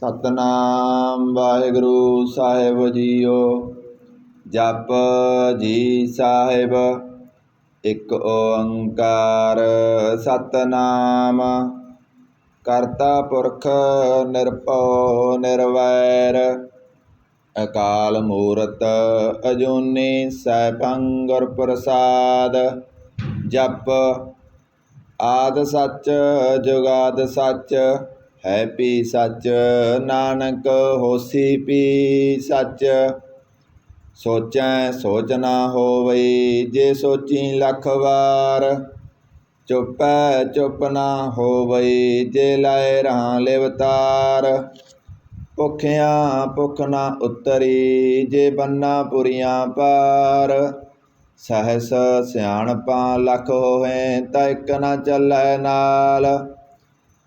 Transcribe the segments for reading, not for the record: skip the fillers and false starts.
ਸਤਨਾਮ ਵਾਹਿਗੁਰੂ ਸਾਹਿਬ JIO. ਜਪ ਜੀ ਸਾਹਿਬ ਇੱਕ ਓੰਕਾਰ ਸਤਨਾਮ। ਕਰਤਾ ਪੁਰਖ ਨਿਰਭਉ ਨਿਰਵੈਰ ਅਕਾਲ ਮੂਰਤ ਅਜੂਨੀ ਸੈਭੰ ਗੁਰ ਪ੍ਰਸਾਦ। ਜਪ ਆਦਿ ਸੱਚ ਜੁਗਾਦਿ ਸੱਚ ਹੈ ਭੀ ਸੱਚ ਨਾਨਕ ਹੋਸੀ ਭੀ ਸੱਚ। ਸੋਚੈ ਸੋਚ ਨਾ ਹੋਵਈ ਜੇ ਸੋਚੀ ਲੱਖ ਵਾਰ। ਚੁੱਪੈ ਚੁੱਪ ਨਾ ਹੋਵਈ ਜੇ ਲਾਏ ਰਹਾ ਲਿਵਤਾਰ। ਭੁੱਖਿਆਂ ਭੁੱਖ ਨਾ ਉਤਰੀ ਜੇ ਬੰਨਾ ਪੁਰੀਆਂ ਪਾਰ। ਸਹਸ ਸਿਆਣਪਾਂ ਲੱਖ ਹੋਹੈ ਤਾ ਇੱਕ ਨਾ ਚੱਲੈ ਨਾਲ।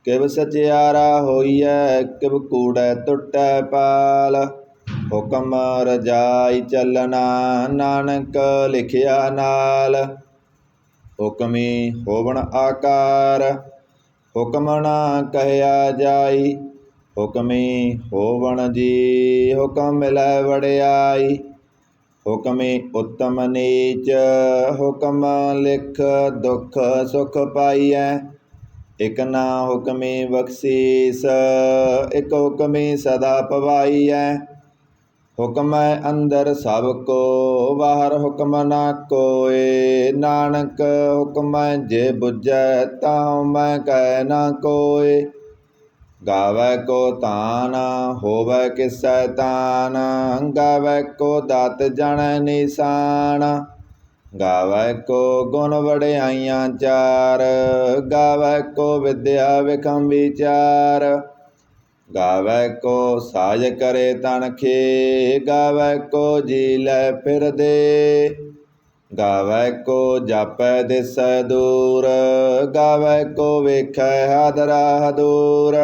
ਕਿਵ ਸਚਿਆਰਾ ਹੋਈਐ ਕਿਵ ਕੂੜੈ ਟੁੱਟੈ ਪਾਲ। ਹੁਕਮ ਰਜਾਈ ਚੱਲਣਾ ਨਾਨਕ ਲਿਖਿਆ ਨਾਲ। ਹੁਕਮੀ ਹੋਵਣ ਆਕਾਰ ਹੁਕਮ ਨਾ ਕਹਿਆ ਜਾਈ। ਹੁਕਮੀ ਹੋਵਣ ਜੀ ਹੁਕਮ ਮਿਲੈ ਵਡਿਆਈ। ਹੁਕਮੀ ਉਤਮ ਨੀਚ ਹੁਕਮ ਲਿਖ ਦੁਖ ਸੁਖ ਪਾਈਐ। ਇਕ ਨਾ ਹੁਕਮੀ ਬਖਸੀਸ ਇਕ ਹੁਕਮੀ ਸਦਾ ਪਵਾਈਐ। ਹੁਕਮੈ ਅੰਦਰ ਸਭ ਕੋ ਬਾਹਰ ਹੁਕਮ ਨਾ ਕੋਇ। ਨਾਨਕ ਹੁਕਮੈ ਜੇ ਬੁਝੈ ਤਾਂ ਮੈਂ ਕਹਿ ਨਾ ਕੋਇ। ਗਾਵੈ ਕੋ ਤਾਨ ਹੋਵੈ ਕਿਸੈ ਤਾਨ ਗਾਵੈ ਕੋ ਦਾਤ ਜਾਣੈ ਨਿਸ਼ਾਨ। ਗਾਵੈ ਕੋ ਗੁਣ ਵਡਿਆਈਆਂ ਚਾਰ ਗਾਵੈ ਕੋ ਵਿਦਿਆ ਵਿਖਮ ਵਿਚਾਰ। ਗਾਵੈ ਕੋ ਸਾਜ ਕਰੇ ਤਨਖੇ ਗਾਵੈ ਕੋ ਜੀ ਲੈ ਫਿਰਦੇ। ਗਾਵੈ ਕੋ ਜਾਪੈ ਦਿਸੈ ਦੂਰ ਗਾਵੈ ਕੋ ਵੇਖੈ ਹਾਦਰਾ ਹਦੂਰ।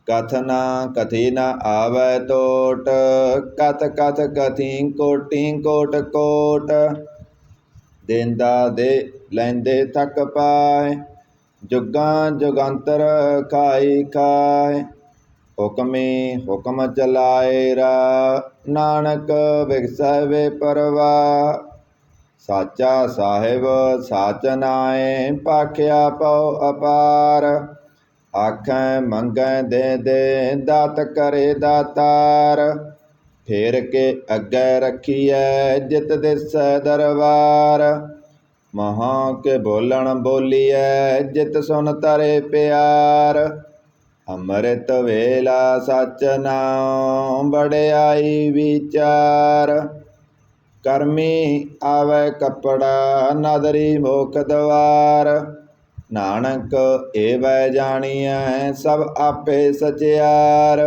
ਕਥ ਨਾ ਕਥੀ ਨਾ ਆਵੈ ਟੋਟ ਕਥ ਕਥ ਕਥੀ ਕੋਟੀ ਕੋਟ ਕੋਟ। ਦੇਂਦਾ ਦੇ ਲੈਂਦੇ ਥਕ ਪਾਏ ਜੁਗਾਂ ਜੁਗੰਤਰ ਖਾਈ ਖਾਏ। ਹੁਕਮੀ ਹੁਕਮ ਚਲਾਏ ਰਾ ਨਾਨਕ ਬਿਗਸੈ ਵੇ ਪਰਵਾਹ। ਸਾਚਾ ਸਾਹਿਬ ਸਾਚ ਨਾਏ ਭਾਖਿਆ ਪਉ ਅਪਾਰ। ਆਖੈ ਮੰਗੈ ਦੇ ਦੇ ਦਾਤ ਕਰੇ ਦਾਤਾਰ। ਫੇਰ ਕੇ ਅੱਗੇ ਰੱਖੀਐ ਜਿਤ ਦਿਸੈ ਦਰਬਾਰ। ਮਹਾਂ ਕੇ ਬੋਲਣ ਬੋਲੀਐ ਜਿਤ ਸੁਨ ਤਰੇ ਪਿਆਰ। ਅੰਮ੍ਰਿਤ ਵੇਲਾ ਸਚ ਨਾਉ ਵਡਿਆਈ ਵਿਚਾਰ। ਕਰਮੀ ਆਵੈ ਕੱਪੜਾ ਨਦਰੀ ਮੁਖ ਦਵਾਰ। ਨਾਨਕ ਏਵੈ ਜਾਣੀਐ ਸਭ ਆਪੇ ਸਚਿਆਰ।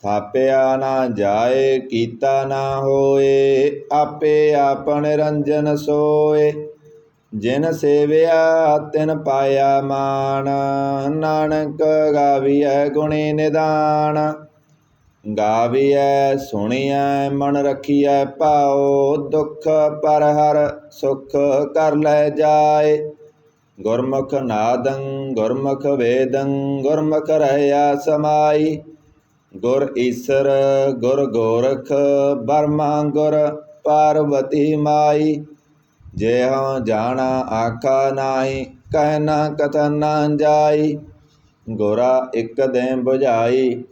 ਥਾਪਿਆ ਨਾ ਜਾਏ ਕੀਤਾ ਨਾ ਹੋਏ ਆਪੇ ਆਪ ਨਿਰੰਜਨ ਸੋਏ। ਜਿਨ ਸੇਵਿਆ ਤਿਨ ਪਾਇਆ ਮਾਨ ਨਾਨਕ ਗਾਵੀਐ ਗੁਣੀ ਨਿਧਾਨ। ਗਾਵੀਐ ਸੁਣੀਐ ਮਨ ਰੱਖੀਐ ਭਾਉ ਦੁਖ ਪਰ ਹਰਿ ਸੁਖ ਕਰ ਲੈ ਜਾਏ। ਗੁਰਮੁਖ ਨਾਦੰ ਗੁਰਮੁਖ ਵੇਦੰ ਗੁਰਮੁਖ ਰਹਿਆ ਸਮਾਈ। ਗੁਰ ਈਸਰ ਗੁਰ ਗੋਰਖ ਬਰਮਾ ਗੁਰ ਪਾਰਵਤੀ ਮਾਈ। ਜਿਹੋ ਜਾਣਾ ਆਖਾ ਨਾਹੀ ਕਹਿ ਨਾ ਕਥਨ ਨਾ ਜਾਈ। ਗੁਰਾ ਇਕ ਦੇਹ ਬੁਝਾਈ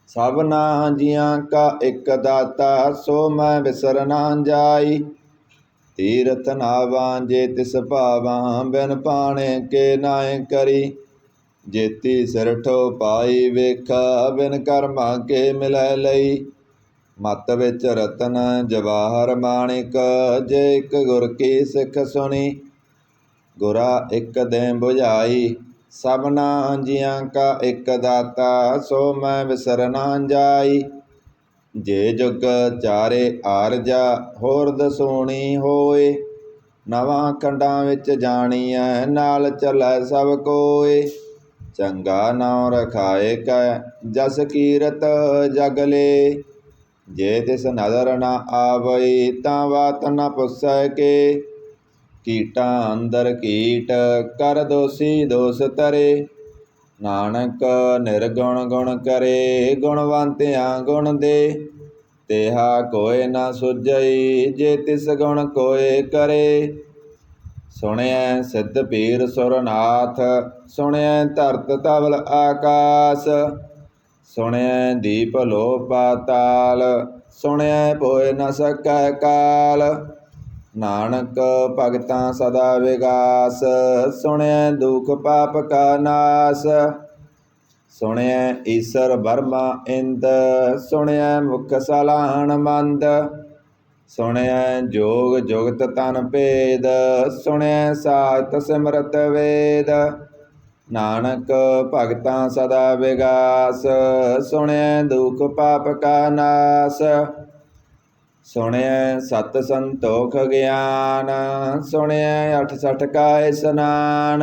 ਸਭਨਾ ਜੀਆਂ ਕਾ ਇਕ ਦਾਤਾ ਸੋ ਮੈਂ ਵਿਸਰ ਨਾ ਜਾਈ। ਤੀਰਥ ਨਾਵਾਂ ਜੇ ਤਿਸ ਭਾਵਾਂ ਬਿਨ ਪਾਣੇ ਕੇ ਨਾਏ ਕਰੀ। ਜੇਤੀ ਸਿਰਠੋ ਪਾਈ ਵੇਖਾ ਬਿਨ ਕਰਮਾਂ ਕੇ ਮਿਲੈ ਲਈ। ਮਤ ਵਿੱਚ ਰਤਨ ਜਵਾਹਰ ਮਾਣਿਕ ਜੇ ਇਕ ਗੁਰ ਕੀ ਸਿੱਖ ਸੁਣੀ। ਗੁਰਾ ਇਕ ਦੇਹ ਬੁਝਾਈ ਸਭਨਾ ਜੀਆਂ ਕਾ ਇਕ ਦਾਤਾ ਸੋ ਮੈਂ ਵਿਸਰ ਨਾ ਜਾਈ। ਜੇ ਜੁਗ ਚਾਰੇ ਆਰਜਾ ਹੋਰ ਦਸੂਣੀ ਹੋਏ। ਨਵਾਂ ਖੰਡਾਂ ਵਿੱਚ ਜਾਣੀਐ ਨਾਲ ਚੱਲੈ ਸਭ ਕੋਏ। ਚੰਗਾ ਨਾਉ ਰਖਾਏ ਕੈ ਜਸ ਕੀਰਤ ਜਗ ਲੇ। ਜੇ ਤਿਸ ਨਦਰ ਨਾ ਆਵਈ ਤਾਂ ਬਾਤ ਨ ਪੁੱਛੈ ਕੇ। ਕੀਟਾਂ ਅੰਦਰ ਕੀਟ ਕਰ ਦੋਸੀ ਦੋਸ ਤਰੇ। ਨਾਨਕ ਨਿਰਗੁਣ ਗੁਣ ਕਰੇ, ਗੁਣਵੰਤਿਆਂ ਗੁਣ ਦੇ। ਤੇਹਾ ਕੋਇ ਨਾ ਸੁਝਈ, ਜੇ ਤਿਸ ਗੁਣ ਕੋਇ ਕਰੇ। ਸੁਣਿਐ ਸਿੱਧ ਪੀਰ ਸੁਰਨਾਥ, ਸੁਣਿਐ ਧਰਤ ਧਵਲ ਆਕਾਸ। ਸੁਣਿਐ ਦੀਪ ਲੋ ਪਾਤਾਲ, ਸੁਣਿਐ ਪੋਇ ਨ ਸਕੈ ਕਾਲ। ਨਾਨਕ ਭਗਤਾਂ ਸਦਾ ਵਿਗਾਸ, ਸੁਣਿਐ ਦੁਖ ਪਾਪ ਕਾ ਨਾਸ। ਸੁਣਿਐ ਈਸਰ ਬਰਮਾ ਇੰਦ, ਸੁਣਿਐ ਮੁਖ ਸਲਾਹਣ ਮੰਦ। ਸੁਣਿਐ ਜੋਗ ਜੁਗਤ ਤਨ ਭੇਦ, ਸੁਣਿਐ ਸਾਖਤ ਸਿਮਰਤ ਵੇਦ। ਨਾਨਕ ਭਗਤਾਂ ਸਦਾ ਵਿਗਾਸ, ਸੁਣਿਐ ਦੁਖ ਪਾਪ ਕਾ ਨਾਸ। ਸੁਣਿਐ ਸਤ ਸੰਤੋਖ ਗਿਆਨ, ਸੁਣਿਐ 68 ਕਾ ਇਸਨਾਨ।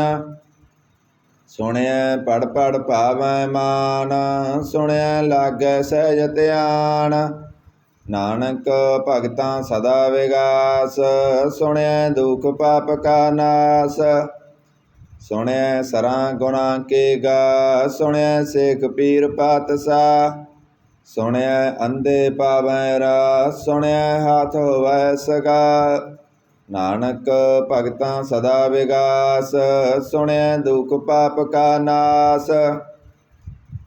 ਸੁਣਿਐ ਪੜ ਪੜ ਭਾਵੈ ਮਾਨ, ਸੁਣਿਐ ਲਾਗੈ ਸਹਿਜ ਧਿਆਨ। ਨਾਨਕ ਭਗਤਾਂ ਸਦਾ ਵਿਗਾਸ, ਸੁਣਿਐ ਦੁਖ ਪਾਪ ਕਾ ਨਾਸ। ਸੁਣਿਐ ਸਰਾਂ ਗੁਣਾ ਕੇ ਗਾ, ਸੁਣਿਐ ਸੇਖ ਪੀਰ ਪਾਤਸ਼ਾਹ। ਸੁਣਿਐ ਅੰਧੇ ਪਾਵੈ ਰਾਹ, ਸੁਣਿਐ ਹਾਥ ਹੋਵੈ ਸਗਾ। ਨਾਨਕ ਭਗਤਾਂ ਸਦਾ ਵਿਗਾਸ, ਸੁਣਿਐ ਦੁਖ ਪਾਪ ਕਾ ਨਾਸ।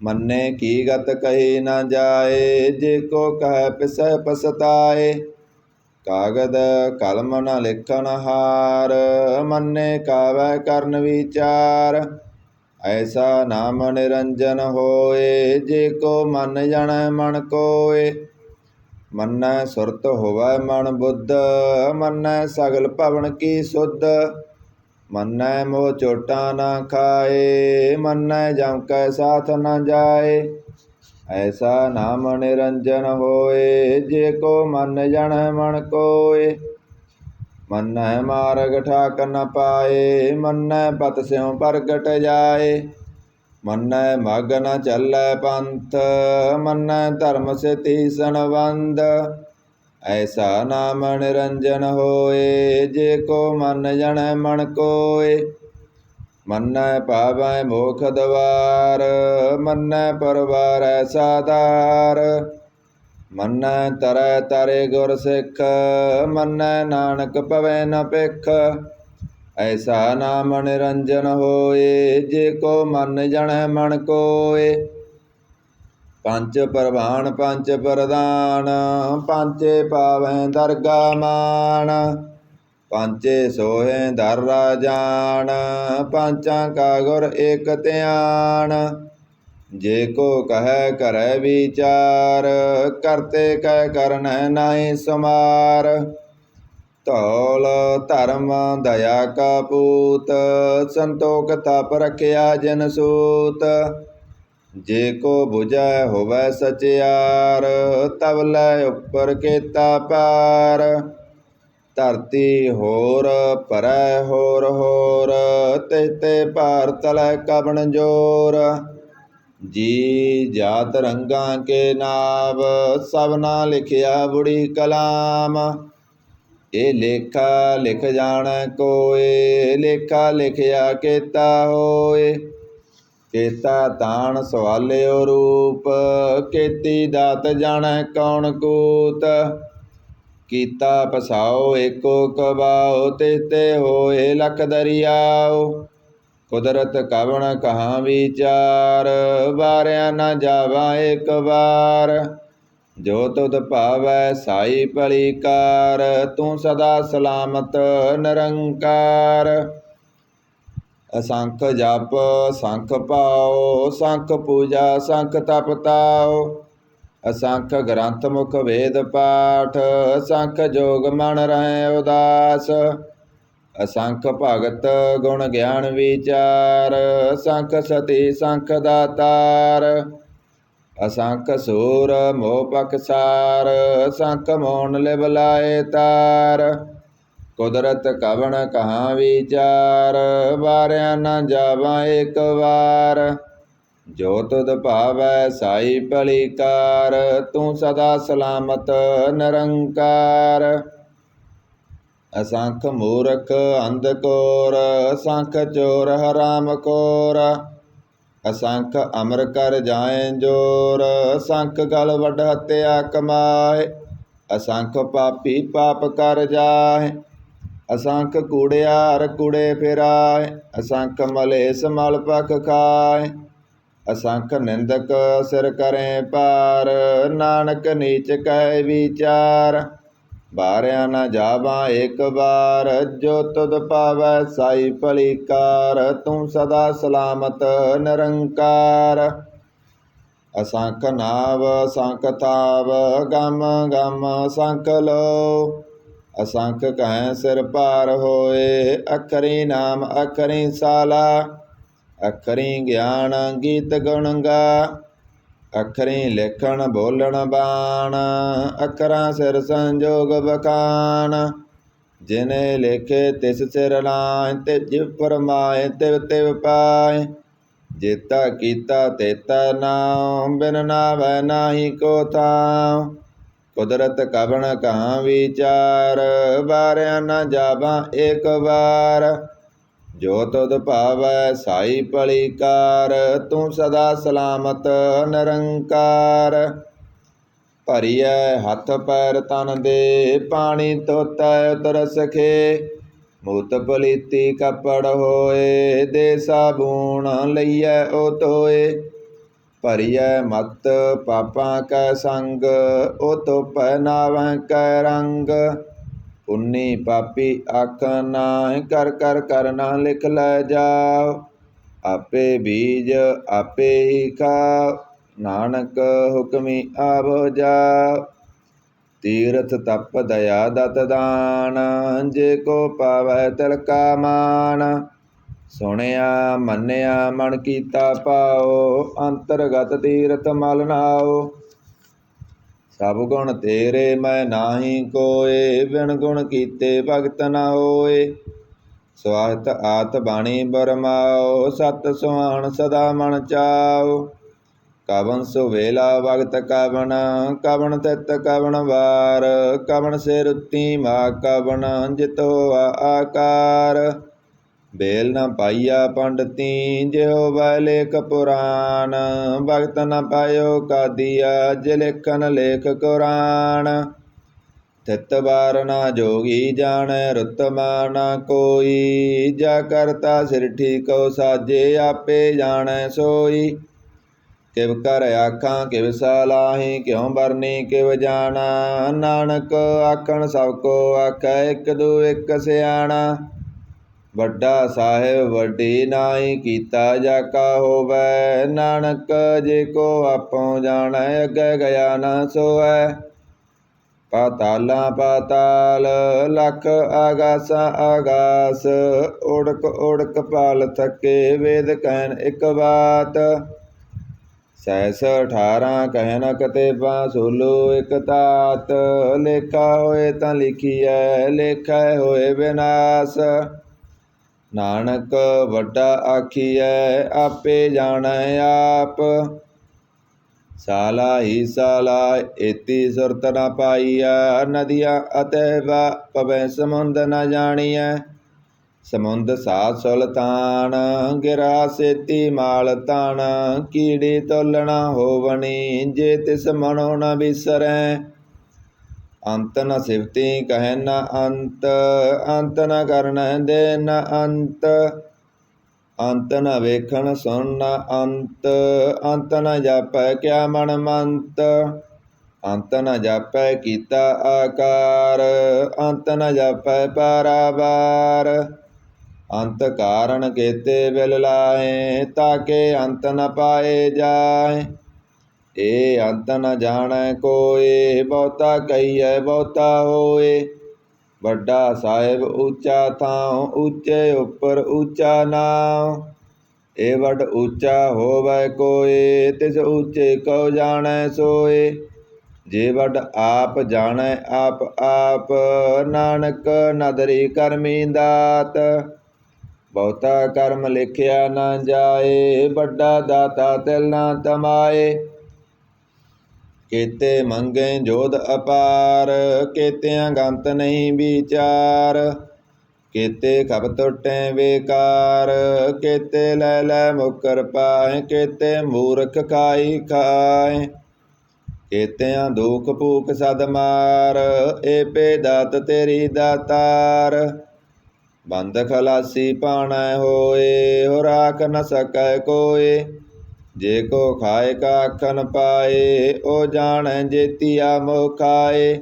ਮੰਨੇ ਕੀ ਗਤ ਕਹੀ ਨਾ ਜਾਏ, ਜੇ ਕੋ ਕਹਿ ਪਿਸੈ ਪਸਤਾਏ। ਕਾਗਦ ਕਲਮ ਨ ਲਿਖਣ ਹਾਰ, ਮੰਨੇ ਕਾਵੈ ਕਰਨ ਵਿਚਾਰ। ਐਸਾ ਨਾਮ ਨਿਰੰਜਨ ਹੋਏ, ਜੇ ਕੋ ਮਨ ਜਾਣੈ ਮਨ ਕੋਇ। ਮੰਨੈ ਸੁਰਤ ਹੋਵੈ ਮਨ ਬੁੱਧ, ਮੰਨੈ ਸਗਲ ਭਵਨ ਕੀ ਸੁਧ। ਮੰਨੈ ਮੋਹ ਚੋਟਾਂ ਨਾ ਖਾਏ, ਮੰਨੈ ਜਮ ਕੈ ਸਾਥ ਨ ਜਾਏ। ਐਸਾ ਨਾਮ ਨਿਰੰਜਨ ਹੋਏ, ਜੇ ਕੋ ਮਨ ਜਾਣੈ ਮਨ ਕੋਇ। ਮੰਨੈ ਮਾਰਗ ਠਾਕ ਨ ਪਾਏ, ਮੰਨੈ ਪਤ ਸਿਉ ਪ੍ਰਗਟ ਜਾਏ। ਮੰਨੈ ਮਗ ਨ ਚੱਲੈ ਪੰਥ, ਮੰਨੈ ਧਰਮ ਸਿਧੀ ਸੰਬੰਧ। ਐਸਾ ਨਾਮ ਨਿਰੰਜਨ ਹੋਏ, ਜੇ ਕੋ ਮਨ ਜਾਣੈ ਮਨ ਕੋਇ। ਮੰਨੈ ਪਾਵੈ ਮੋਖ ਦਵਾਰ, ਮੰਨੈ ਪਰਵਾਰੈ ਸਾਧਾਰ। ਮੰਨੈ ਤਰੈ ਤਾਰੇ ਗੁਰ ਸਿੱਖ, ਮੰਨੈ ਨਾਨਕ ਪਵੈ ਨ ਭਿਖ। ਐਸਾ ਨਾਮ ਨਿਰੰਜਨ ਹੋਏ, ਜੇ ਕੋ ਮਨ ਜਾਣੈ ਮਨ ਕੋਇ। ਪੰਚ ਪਰਵਾਣ ਪੰਚ ਪ੍ਰਧਾਨ, ਪਾਂਚੇ ਪਾਵੈ ਦਰਗਾ ਮਾਨ। ਪਾਂਚੇ ਸੋਹੇ ਦਰ ਰਾਜਾਨ, ਪਾਂਚਾਂ ਕਾ ਗੁਰ ਏਕ ਧਿਆਨ। ਜੇ ਕੋ ਕਹੈ ਕਰੈ ਵਿਚਾਰ, ਕਰਤੇ ਕੈ ਕਰਨੈ ਨਾਹੀ ਸੁਮਾਰ। ਧੌਲ ਧਰਮ ਦਇਆ ਕਾ ਪੂਤ, ਸੰਤੋਖ ਤਪ ਰਖਿਆ ਜਿਨ ਸੂਤ। ਜੇ ਕੋ ਬੁਝੈ ਹੋਵੈ ਸਚਿਆਰ, ਤਬ ਲੈ ਉਪਰ ਕੀਤਾ ਪਾਰ। ਧਰਤੀ ਹੋਰ ਭਰੈ ਹੋਰ ਹੋਰ, ਤਿਹ ਤੇ ਭਾਰ ਤਲੈ ਕਬਣ ਜੋਰ। ਜੀ ਜਾਤ ਰੰਗਾਂ ਕੇ ਨਾਵ, ਸਭਨਾ ਲਿਖਿਆ ਬੁੜੀ ਕਲਾਮ। ਇਹ ਲੇਖਾ ਲਿਖ ਜਾਣੈ ਕੋਇ, ਲੇਖਾ ਲਿਖਿਆ ਕੀਤਾ ਹੋਇ। ਕੀਤਾ ਤਾਣ ਸਵਾਲਿਓ ਰੂਪ, ਕੀਤੀ ਦਾਤ ਜਾਣੈ ਕੌਣ ਕੂਤ। ਕੀਤਾ ਪਸਾਓ ਏਕੋ ਕਬਾਓ, ਤਿਹ ਤੇ ਹੋਏ ਲਖ ਦਰਿਆਓ। ਕੁਦਰਤ ਕਵਣ ਕਹਾਂ ਵਿਚਾਰ, ਵਾਰਿਆ ਨ ਜਾਵਾ ਏਕ ਵਾਰ। ਜੋ ਤੁਧ ਭਾਵੈ ਸਾਈ ਭਲੀ ਕਾਰ, ਤੂੰ ਸਦਾ ਸਲਾਮਤ ਨਿਰੰਕਾਰ। ਅਸੰਖ ਜਪ ਸੰਖ ਭਾਉ, ਸੰਖ ਪੂਜਾ ਸੰਖ ਤਪ ਤਾਉ। ਅਸੰਖ ਗ੍ਰੰਥ ਮੁਖ ਵੇਦ ਪਾਠ, ਅਸੰਖ ਜੋਗ ਮਨ ਰਹੈ ਉਦਾਸ। ਅਸੰਖ ਭਗਤ ਗੁਣ ਗਿਆਨ ਵਿਚਾਰ, ਅਸੰਖ ਸਤੀ ਸੰਖ ਦਾਤਾਰ। ਅਸੰਖ ਸੂਰ ਮੋਹ ਪਖਸਾਰ, ਅਸੰਖ ਮੋਹਨ ਲਿਵ ਲਾਏ ਤਾਰ। ਕੁਦਰਤ ਕਵਣ ਕਹਾਂ ਵਿਚਾਰ, ਵਾਰਿਆ ਨ ਜਾਵਾ ਏਕ ਵਾਰ। ਜੋ ਤੁਧ ਭਾਵੈ ਸਾਈ ਭਲੀ ਕਾਰ, ਤੂੰ ਸਦਾ ਸਲਾਮਤ ਨਿਰੰਕਾਰ। ਅਸੰਖ ਮੂਰਖ ਅੰਧ ਕੋਰ, ਅਸੰਖ ਚੋਰ ਹਰਾਮ ਖੋਰ। असंख अमर कर जाए जोर, असंख गल वड हत्या कमाए। असंख पापी पाप कर जाए, असंख कूड़ियार कूड़े फिराए। असंख मलेस मल पख खाए, असंख निंदक सिर करें पार। नानक नीच कह विचार, बारया न जावा एक बार। जो तुद पावै साई भली कार, तू सदा सलामत निरंकार। असंख नाव असंख थाव, गम गम असंख लो। असंख कह सिर पार होए, अखरी नाम अखरी साला। अखरी ज्ञान गीत गुण गा, अखरी लिखण बोलण बाण। अखरां सिर संजोग बखान, जिने लिखे तिस सिर लाय। तिज फरमाए तिव तिव पाए, जेता कीता तेता नाम। बिन नावै नाहि को थाम, कुदरत कबन कहाँ विचार। बारया न जावा एक बार, जो तुद भावै साई भली कार। तू सदा सलामत निरंकार। भरिए हथ पैर तन दे, पानी धोतै उतर सखे। मूत पलीती कपड़ होए, दे साबून लईए ओ धोए। भरिए मत पापां कै संग, ओ धोपै नावै कै रंग। पुन्नी पापी आखन नाहीं, कर कर करना लिख लै जाओ। आपे बीज आपे ही खाओ, नानक हुक्मी आवो जाओ। तीरथ तप दया दत दान, जे को पावै तिल का मान। सुनिया मन्निया मन कीता पाओ, अंतरगत तीरथ मल नाओ। सब गुण तेरे मैं नाही कोय, बिन गुण कीते भगत न होए। स्वागत आत बाणी बरमाओ, सत सुहान सदा मन चाओ। कवन सुवेला भगत कवन, कवन तित कवन वार। कवन से रुत्ती मा कवन, जित होआ आकार। बेल न पाइया पंडती, जेहोवा लेख पुराण। भगत न पायो कादिया, जे लेखन लेख कुरान। तित बार न जोगी जानै, रुतमा न कोई। जा करता सिरठी को साजे, आपे जानै सोई। किव कर आखां किव सलाही, क्यों बरनी किव जाना। नानक आखन सब को आखै, इक दू इक सियाणा। ਵੱਡਾ ਸਾਹਿਬ ਵੱਡੀ ਨਾਹੀ, ਕੀਤਾ ਜਾ ਕਾ ਹੋਵੈ। ਨਾਨਕ ਜੇ ਕੋ ਆਪੋ ਜਾਣੈ, ਅੱਗੇ ਗਿਆ ਨਾ ਸੋਵੈ। ਪਾਤਾਲਾਂ ਪਾਤਾਲ ਲਖ ਆਗਾਸਾਂ ਆਗਾਸ, ਉੜਕ ਉੜਕ ਪਾਲ ਥਕੇ, ਵੇਦ ਕਹਿਨ ਇੱਕ ਬਾਤ। ਸੈਸ 18 ਕਹਿਨ ਕਤੇਬਾਂ, ਸੋਲੋ ਇਕ ਤਾਤ। ਲੇਖਾ ਹੋਏ ਤਾਂ ਲਿਖੀਐ, ਲੇਖੈ ਹੋਏ ਵਿਨਾਸ਼। ਨਾਨਕ ਵੱਡਾ ਆਖੀਐ, ਆਪੇ ਜਾਣੈ ਆਪ। ਸਾਲਾ ਹੀ ਸਾਲਾ ਏਤੀ ਸੁਰਤ ਨ ਪਾਈਐ, ਨਦੀਆਂ ਅਤਹਿ ਪਵੈ ਸਮੁੰਦ ਨ ਜਾਣੀਐ। ਸਮੁੰਦ ਸਾਧ ਸੁਲਤਾਨ, ਗਿਰਾ ਸੇਤੀ ਮਾਲ ਤਾਣ। ਕੀੜੀ ਤੁਲ ਨ ਹੋਵਣੀ, ਜੇ ਤਿਸ ਮਨੋ ਨ ਬਿਸਰੈ। ਅੰਤ ਨ ਸਿਵਤੀ ਕਹਿ ਨ ਅੰਤ, ਅੰਤ ਨ ਕਰਨੈ ਦੇ ਨ ਅੰਤ। ਅੰਤ ਨ ਵੇਖਣ ਸੁਣ ਨ ਅੰਤ, ਅੰਤ ਨ ਜਾਪੈ ਕਿਆ ਮਨ ਮੰਤ। ਅੰਤ ਨ ਜਾਪੈ ਕੀਤਾ ਆਕਾਰ, ਅੰਤ ਨ ਜਾਪੈ ਪਾਰਾਵਾਰ। ਅੰਤ ਕਾਰਨ ਕੇਤੇ ਬਿਲ ਲਾਏ, ਤਾਕੇ ਅੰਤ ਨ ਪਾਏ ਜਾਏ। ਇਹ ਅੰਤ ਨ ਜਾਣੈ ਕੋਇ, ਬਹੁਤਾ ਕਹੀਐ ਬਹੁਤਾ ਹੋਏ। ਵੱਡਾ ਸਾਹਿਬ ਉੱਚਾ ਥਾਂ, ਉੱਚੇ ਉੱਪਰ ਉੱਚਾ ਨਾਮ। ਇਹ ਵੱਡ ਉੱਚਾ ਹੋਵੈ ਕੋਇ, ਤਿਸ ਉੱਚੇ ਕਉ ਜਾਣੈ ਸੋਏ। ਜੇ ਵੱਡ ਆਪ ਜਾਣੈ ਆਪ ਆਪ, ਨਾਨਕ ਨਦਰੀ ਕਰਮੀ ਦਾਤ। ਬਹੁਤਾ ਕਰਮ ਲਿਖਿਆ ਨਾ ਜਾਏ, ਵੱਡਾ ਦਾਤਾ ਤਿਲ ਨਾ ਤਮਾਏ। केते मंगें जोध अपार, केतियां गंत नहीं विचार। केते खप टुटै बेकार, केते लै लै मुकर पाए, केते मूर्ख खाई खाए। केतिਆਂ दुख भूख सद मार, एपे दात तेरी दातार। बंद खलासी पाणै होए, हो राख न सकै कोय। जे को खाए का आखन पाए, ओ जाणै जेतिया मोह खाए।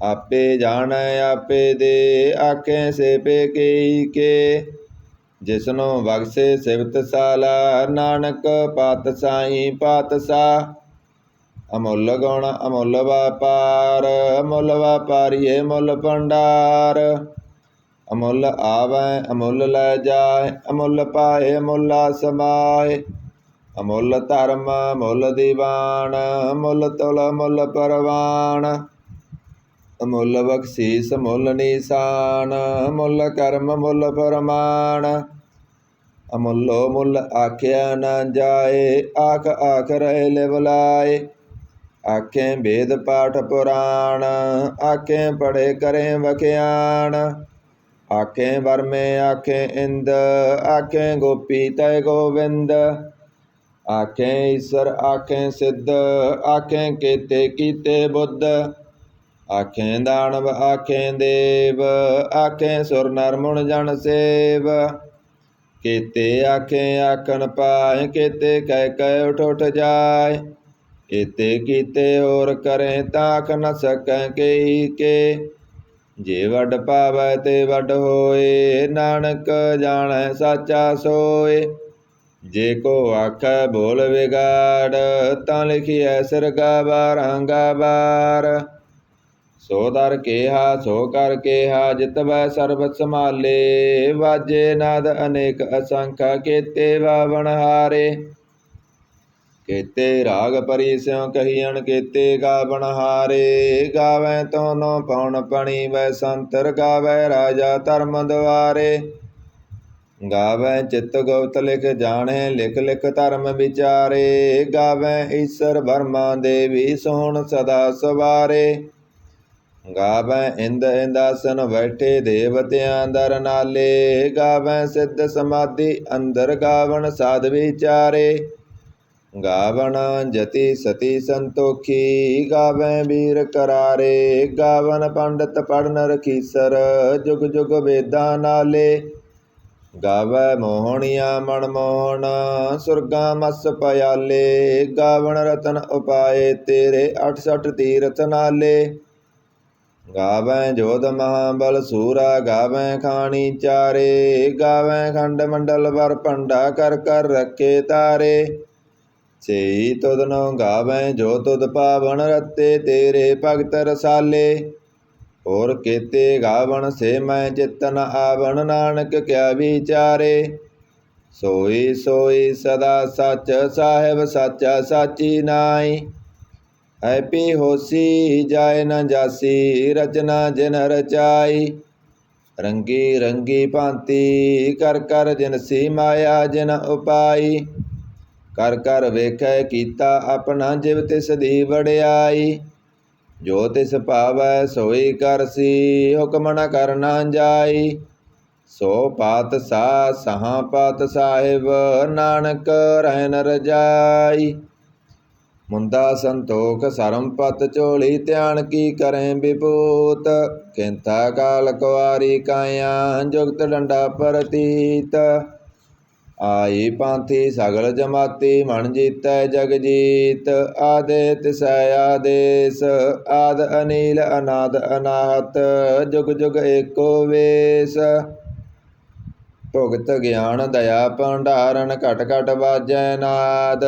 आपे जाणै आपे दे, आखें से पे केई के। जिसनो बख्शे सिबत साला, नानक पातशाही पातशाह। अमुल गुण अमुल व्यापार, अमुल व्यापारीए मुल भंडार। अमुल आवै अमुल लै जाए, अमुल पाए अमुला समाए। अमुल धर्म अमुल दीवान, अमुल तुल अमुल परवान। अमुल बख्शीस अमुल निशान, अमुल कर्म अमुल फरमान। अमुलो मुल आख्या न जाए, आख आख रहे लिवलाए। आखें वेद पाठ पुराण, आखें पढ़े करें बख्यान। आखें बरमे आखें इंद, आखें गोपी तय गोविंद। आखें ईश्वर आखें सिद्ध, आखें केते कीते बुद्ध। आखें दानव आखें देव, आखें सुर नर मुन जन सेव। केते आखें आखन पाए, केते कह कह उठ उठ जाए। एते कीते होर करें, ताक न सकै केई के। जे वड पावै ते वड होए, नानक जाणै साचा सोए। जे को आखै बोल विगाड़, तां लिखिਐ सिरगा बारंगा बार। सो दर केहा सो कर केहा, जितवै सर्ब संभाले। वाजे नाद अनेक असंख्य, केते बावन हारे। केते राग परी स्यों कहियन, केते गावन हारे। गावै तोनो पौन पणी वै संतर, गावै राजा धर्म द्वारे। गावै चित गुप्त लिख जाणे, लिख लिख धर्म विचारे। गावै ईश्वर ब्रह्मा देवी, सोहण सदा सवारे। गावै इंद इंदासन बैठे, देवतिਆਂ ਦਰ ਨਾਲੇ। गावै सिद्ध समाधि अंदर, गावन साध विचारे। गावन जति सती संतोखी, गावै वीर करारे। गावन पंडित पढ़न रखीसर, जुग जुग वेदां नाले। गावै मोहनिया मनमोहन, सुरगां मस पयाले। गावन रतन उपाए तेरे, 68 तीरथ नाले। गावै जोध महाबल सूरा, गावै खानी चारे। गावै खंड मंडल वर भंडा, कर कर रखे तारे। सेई तुधनो गावै जो तुध पावन, रते तेरे भगत रसाले। और केते गावन से मैं चित न आवन, नानक क्या विचारे। सोई सोई सदा सच, साहिब साचा साची नाई। ऐपी होसी जाय न जासी, रचना जिन रचाई। रंगी रंगी भांति कर कर जिनसी, माया जिन उपाई। कर कर वेखै कीता अपना, जिव तिस दी वड़ियाई। जो तिस भावै सोई करसी, हुक्म न करना जाई। सो पातशाह सहाँ पात साहिब, नानक रहन रजाई। मुंदा संतोख सरम पत झोली, ध्यान की करें विभूत। किंता काल कुआरी काया, जुगत डंडा प्रतीत। आई पांथी सगल जमाती, मन जीतै जग जीत। आदे तिसै आदेश, आद अनील अनाद अनाहत। जुग जुग एको वेश। भुगत ज्ञान दया भंडारन, घट घट बाजै नाद।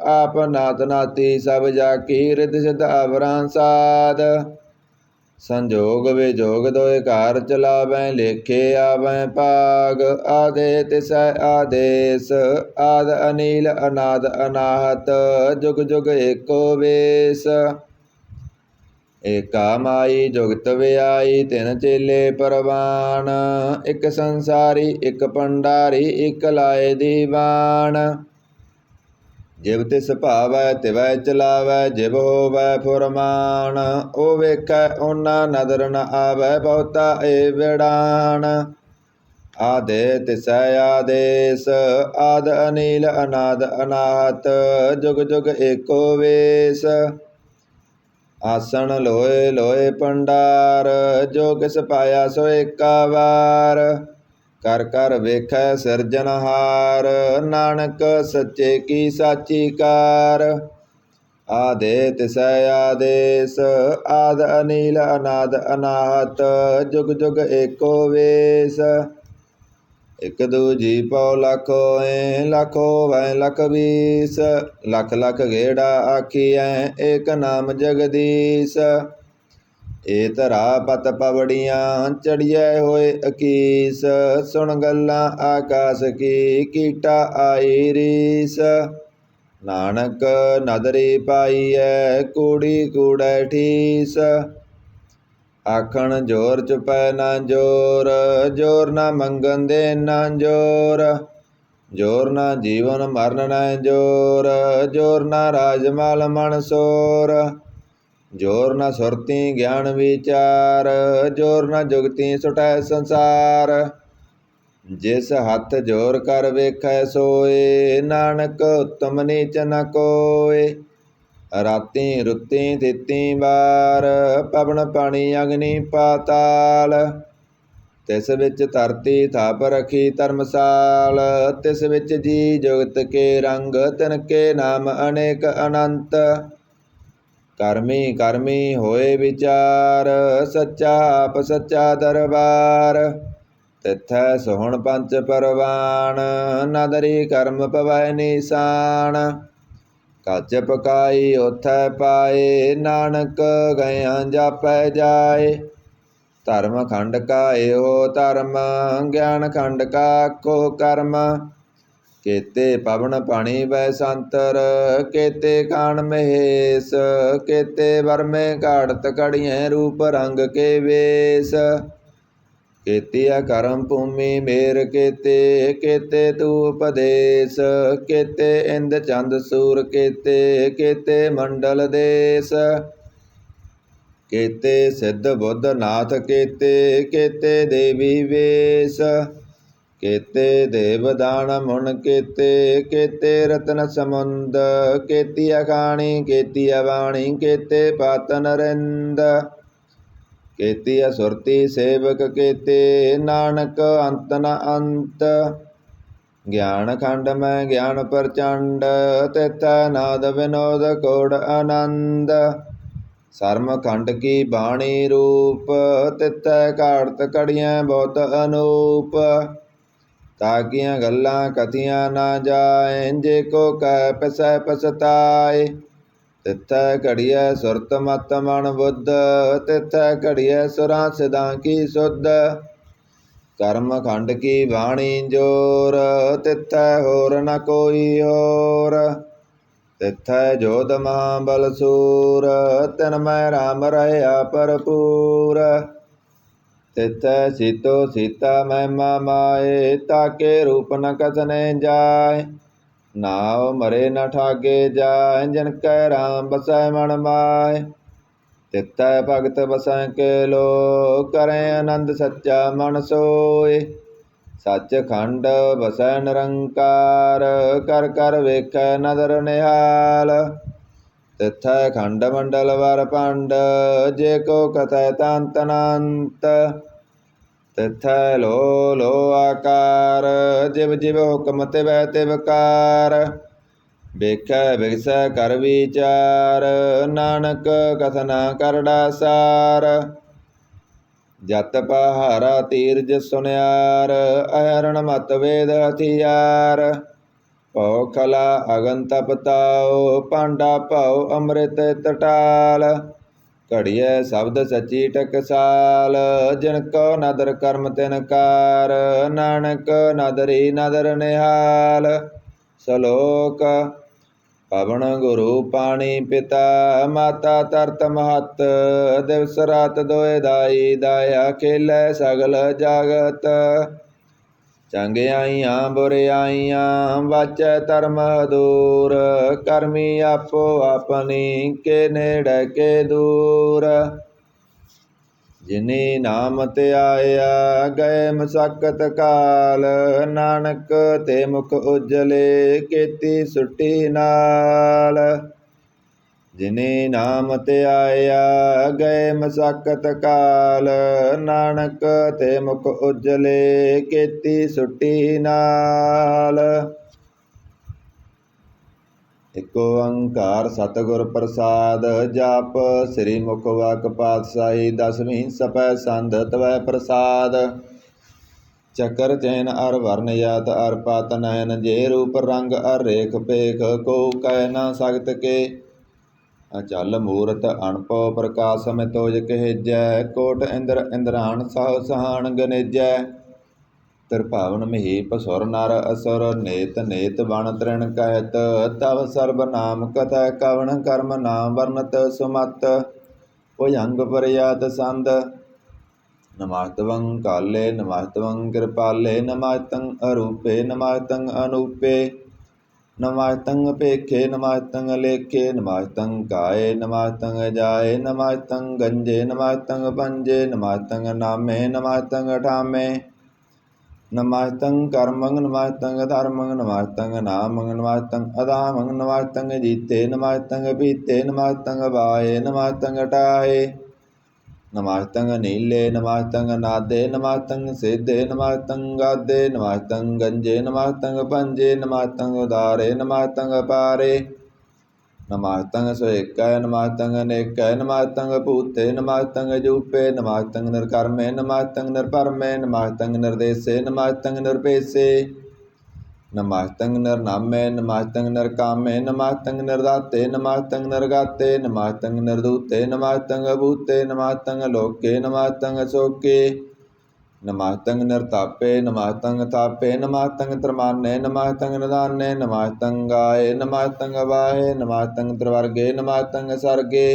आप नाथ नाथी सब जाकी, रिद्ध सिद्ध अवरां साध। संजोग विजोग दोए कार चलावै, लेखे आवै भाग। आदे तिसै आदेश, आद अनील अनाद अनाहत। जुग जुग एको वेश। ਏਕਾ ਮਾਈ ਜੁਗਤ ਵਿਆਈ, ਤਿੰਨ ਚੇਲੇ ਪਰਵਾਨ। ਇੱਕ ਸੰਸਾਰੀ ਇੱਕ ਭੰਡਾਰੀ, ਇੱਕ ਲਾਏ ਦੀਵਾਨ। ਜਿਵ ਤਿਸ ਭਾਵੈ ਤਿਵੈ ਚਲਾਵੈ, ਜਿਵ ਹੋਵੈ ਫੁਰਮਾਨ। ਉਹ ਵੇਖੈ ਓਨਾ ਨਦਰ ਨ ਆਵੈ, ਬਹੁਤਾ ਏ ਵਿੜਾਨ। आदे तिसै आदेश आद अनील अनाद अनाहत जुग जुग एको वेश आसन लोए लोए भंडार जो किस पाया सो एका वार कर कर वेखै सिरजनहार नानक सच्चे की साची कार आदे तिसै आदेश आद अनील अनाद अनाहत जुग जुग एको वेश एक दूजी पौ लख होए लख होवै लख बीस लख लख गेड़ा आखियै एक नाम जगदीश ए धरा पत पवड़ियाँ चढ़िए होए अकीस सुन गल्लां आकाश की कीटा आई रीस नानक नदरी पाईऐ कूड़ी कूड़ै ठीस आखण जोर चुपै ना जोर जोर ना मंगन दे ना जोर जोर ना जीवन मरण न जोर ना राजमाल मन सोर जोर न सुरती ज्ञान विचार जोर न जुगती सुटै संसार जिस हथ जोर कर वेखै सोए नानक उत्तम नीच न कोय राती रुती तिती बार पवन पानी अग्नि पाताल तिस विच धरती थप रखी धर्मसाल तिस विच जी जुगत के रंग तिनके नाम अनेक अनंत करमी करमी होए विचार सच्चा आप सच्चा दरबार तिथै सोहण पंच परवान नदरी कर्म पवै निशान कच पकाई उथै पाए नानक गया जापै जाए धर्म खंड का एहो धर्म ज्ञान खंड का आखो कर्म केते पवन पानी वै संतर केते कान महेश केते वर्मे घाड़त घड़ियाँ रूप रंग के वेश केतिया करम भूमि मेर केते केते तू उपदेश केते इंद चंद सूर केते केते मंडल देश केते सिद्ध बुद्ध नाथ केते केते देवी वेश केते देवदान मुन केते केते रत्न समुंद केती अखाणी केती अवाणी केते पातन रिंद केती असुरती सेवक केते नानक अंत न अंत ज्ञान खंड में ज्ञान प्रचंड तिथै नाद विनोद कोड आनंद सर्म खंड की बाणी रूप तिथै घाड़त कड़ियाँ बहुत अनूप ताकियाँ गल्लां कथियाँ ना जाए जे को कह पिसै पछताए तिथै घड़िया सुरत मत मन बुद्ध तिथै घड़िया सुरां सिद्धां की सुध कर्म खंड की वाणी जोर तिथै होर न कोई होर तिथै जोध महाबल सूर तिन मैं राम रहया भरपूर तिथै सीतो सीता महिमा माए ताके रूप न कथने जाए नाव मरे न ठागे जाए जिनकै राम बसै मन माय तिथै भगत बसै के लो करें आनंद सच्चा मन सोय सच खंड बसै निरंकार कर कर वेखै नदर निहाल तिथै खंड मंडल वर पंड जे को कथै तंत अनंत तिथै लो लो आकार जिव जिव हुक्म तिवै तिवकार ਵੇਖੈ ਵਿਗਸੈ ਕਰ ਵਿਚਾਰ ਨਾਨਕ ਕਥਨਾ ਕਰੜਾ ਸਾਰ ਜਤ ਪਹਾਰਾ ਤੀਰਜ ਸੁਨਿਆਰ ਅਹਰਣ ਮਤ ਵੇਦ ਹਥਿਆਰ ਭਉ ਖਲਾ ਅਗਨ ਤਪਤਾਉ ਪਾਂਡਾ ਭਉ ਅੰਮ੍ਰਿਤ ਟਟਾਲ ਘੜੀਐ ਸ਼ਬਦ ਸੱਚੀ ਟਕਸਾਲ ਜਿਨ ਕੋ ਨਦਰ ਕਰਮ ਤਿਨ ਕਾਰ ਨਾਨਕ ਨਦਰੀ ਨਦਰ ਨਿਹਾਲ ਸਲੋਕ ਪਵਨ ਗੁਰੂ ਪਾਣੀ ਪਿਤਾ ਮਾਤਾ ਤਰਤ ਮਹਤ ਦਿਵਸ ਰਾਤ ਦੋਇ ਦਾਈ ਦਾਇਆ ਖੇਲੇ ਸਗਲ ਜਗਤ ਚੰਗਿਆਈਆਂ ਬੁਰਿਆਈਆਂ ਵਾਚੈ ਧਰਮ ਦੂਰ ਕਰਮੀ ਆਪੋ ਆਪਣੀ ਕੇ ਨੇੜੇ ਕੇ ਦੂਰ ਜਿਨੀ ਨਾਮ ਧਿਆਇਆ ਗਏ ਮਸਕਤ ਕਾਲ, ਨਾਨਕ ਤੇ ਮੁਖ ਉਜਲੇ ਕੀਤੀ ਸੁਟੀ ਨਾਲ। ਜਿਨੇ ਨਾਮ ਧਿਆਇਆ ਗਏ ਮਸਕਤ ਕਾਲ, ਨਾਨਕ ਤੇ ਮੁਖ ਉਜਲੇ ਕੀਤੀ ਸੁਟੀ ਨਾਲ। ਇਕ ਓੰਕਾਰ ਸਤਿਗੁਰ ਪ੍ਰਸਾਦ, ਜਪ ਸ੍ਰੀ ਮੁਖ ਵਾਕ ਪਾਤਸ਼ਾਹੀ। ਦਸਵੀਂ ਸਪੈ ਸੰਧ ਤਵੈ ਪ੍ਰਸਾਦ, ਚੱਕਰ ਚੈਨ ਅਰ ਵਰਨ ਜਾਤ ਅਰ ਪਤ ਨੈਨ। ਜੇ ਰੂਪ ਰੰਗ ਅਰ ਰੇਖ ਪੇਖ, ਕੋ ਕਹਿ ਨਾ ਸਕਤ ਕੇ। ਅਚਲ ਮੂਰਤ ਅਣਭਉ ਪ੍ਰਕਾਸ਼ ਮਿਤੋਜ ਕਹਿਜੈ, ਕੋਟ ਇੰਦਰ ਇੰਦਰਾਣ ਸਹੁ ਸਹਾਣ ਗਨੇਜੈ। ਤ੍ਰਿਭਵਨ ਮਹੀਪ ਸੁਰ ਨਰ ਅਸੁਰ, ਨੇਤ ਨੇਤ ਬਣ ਤ੍ਰਿਣ ਕਹਿਤ। ਤਵ ਸਰਬ ਨਾਮ ਕਥੈ ਕਵਣ, ਕਰਮ ਨਾਮ ਵਰਨਤ ਸੁਮਤ। ਭੁਜੰਗ ਪਰਿਆਤ ਸੰਧ, ਨਮਸਤਵੰ ਕਾਲੇ ਨਮਸਤਵੰ ਕਿਰਪਾਲੇ। ਨਮਸਤੰ ਅਰੂਪੇ ਨਮਸਤੰ ਅਨੂਪੇ, ਨਮਸਤੰ ਭੇਖੇ ਨਮਸਤੰ ਲੇਖੇ। ਨਮਸਤੰ ਕਾਏ ਨਮਸਤੰ ਜਾਏ, ਨਮਸਤੰ ਗੰਜੇ ਨਮਸਤੰ ਪੰਜੇ। ਨਮਸਤੰ ਨਾਮੇ ਨਮਸਤੰ ਠਾਮੇ, ਨਮਸਤੰ ਕਰਮੰ ਨਮਸਤੰ ਧਰਮੰ। ਨਮਸਤੰ ਨਾਮੰ ਨਮਸਤੰ ਅਧਾਮੰ, ਨਮਸਤੰ ਜੀਤੇ ਨਮਸਤੰ ਪੀਤੇ। ਨਮਸਤੰ ਬਾਏ ਨਮਸਤੰ ਟਾਏ, ਨਮਸਤੰ ਨੀਲੇ ਨਮਸਤੰ ਨਾਦੇ। ਨਮਸਤੰ ਸੇਧੇ ਨਮਸਤੰ ਗਾਦੇ, ਨਮਸਤੰ ਗੰਜੇ ਨਮਸਤੰ ਪੰਜੇ। ਨਮਸਤੰ ਉਦਾਰੇ ਨਮਸਤੰ ਅਪਾਰੇ, ਨਮਸਤੰ ਸੁਏਕੈ ਨਮਸਤੰ ਅਨੇਕੈ। ਨਮਸਤੰ ਭੂਤੇ ਨਮਸਤੰ ਜੂਪੇ, ਨਮਸਤੰ ਨਿਰਕਰਮੇ ਨਮਸਤੰ ਨਿਰਭਰਮੇ। ਨਮਸਤੰ ਨਿਰਦੇਸੇ ਨਮਸਤੰ ਨਿਰਪੇਸੇ, ਨਮਸਤੰ ਨਿਰਨਾਮੇ ਨਮਸਤੰ ਨਿਰਕਾਮੇ। ਨਮਸਤੰ ਨਿਰਦਾਤੇ ਨਮਸਤੰ ਨਿਰਗਾਤੇ, ਨਮਸਤੰ ਨਿਰਦੂਤੇ ਨਮਸਤੰ ਅਭੂਤੇ। ਨਮਸਤੰ ਲੋਕੇ ਨਮਸਤੰ ਸੋਕੇ, ਨਮਸਤੰ ਨਿਰਤਾਪੇ ਨਮਸਤੰ ਤਾਪੇ। ਨਮਸਤੰ ਤ੍ਰਮਾਨੇ ਨਮਸਤੰ ਨਿਦਾਨੇ, ਨਮਸਤੰ ਗਾਏ ਨਮਸਤੰ ਵਾਹੇ। ਨਮਸਤੰ ਤ੍ਰਿਵਰਗੇ ਨਮਸਤੰ ਸਰਗੇ,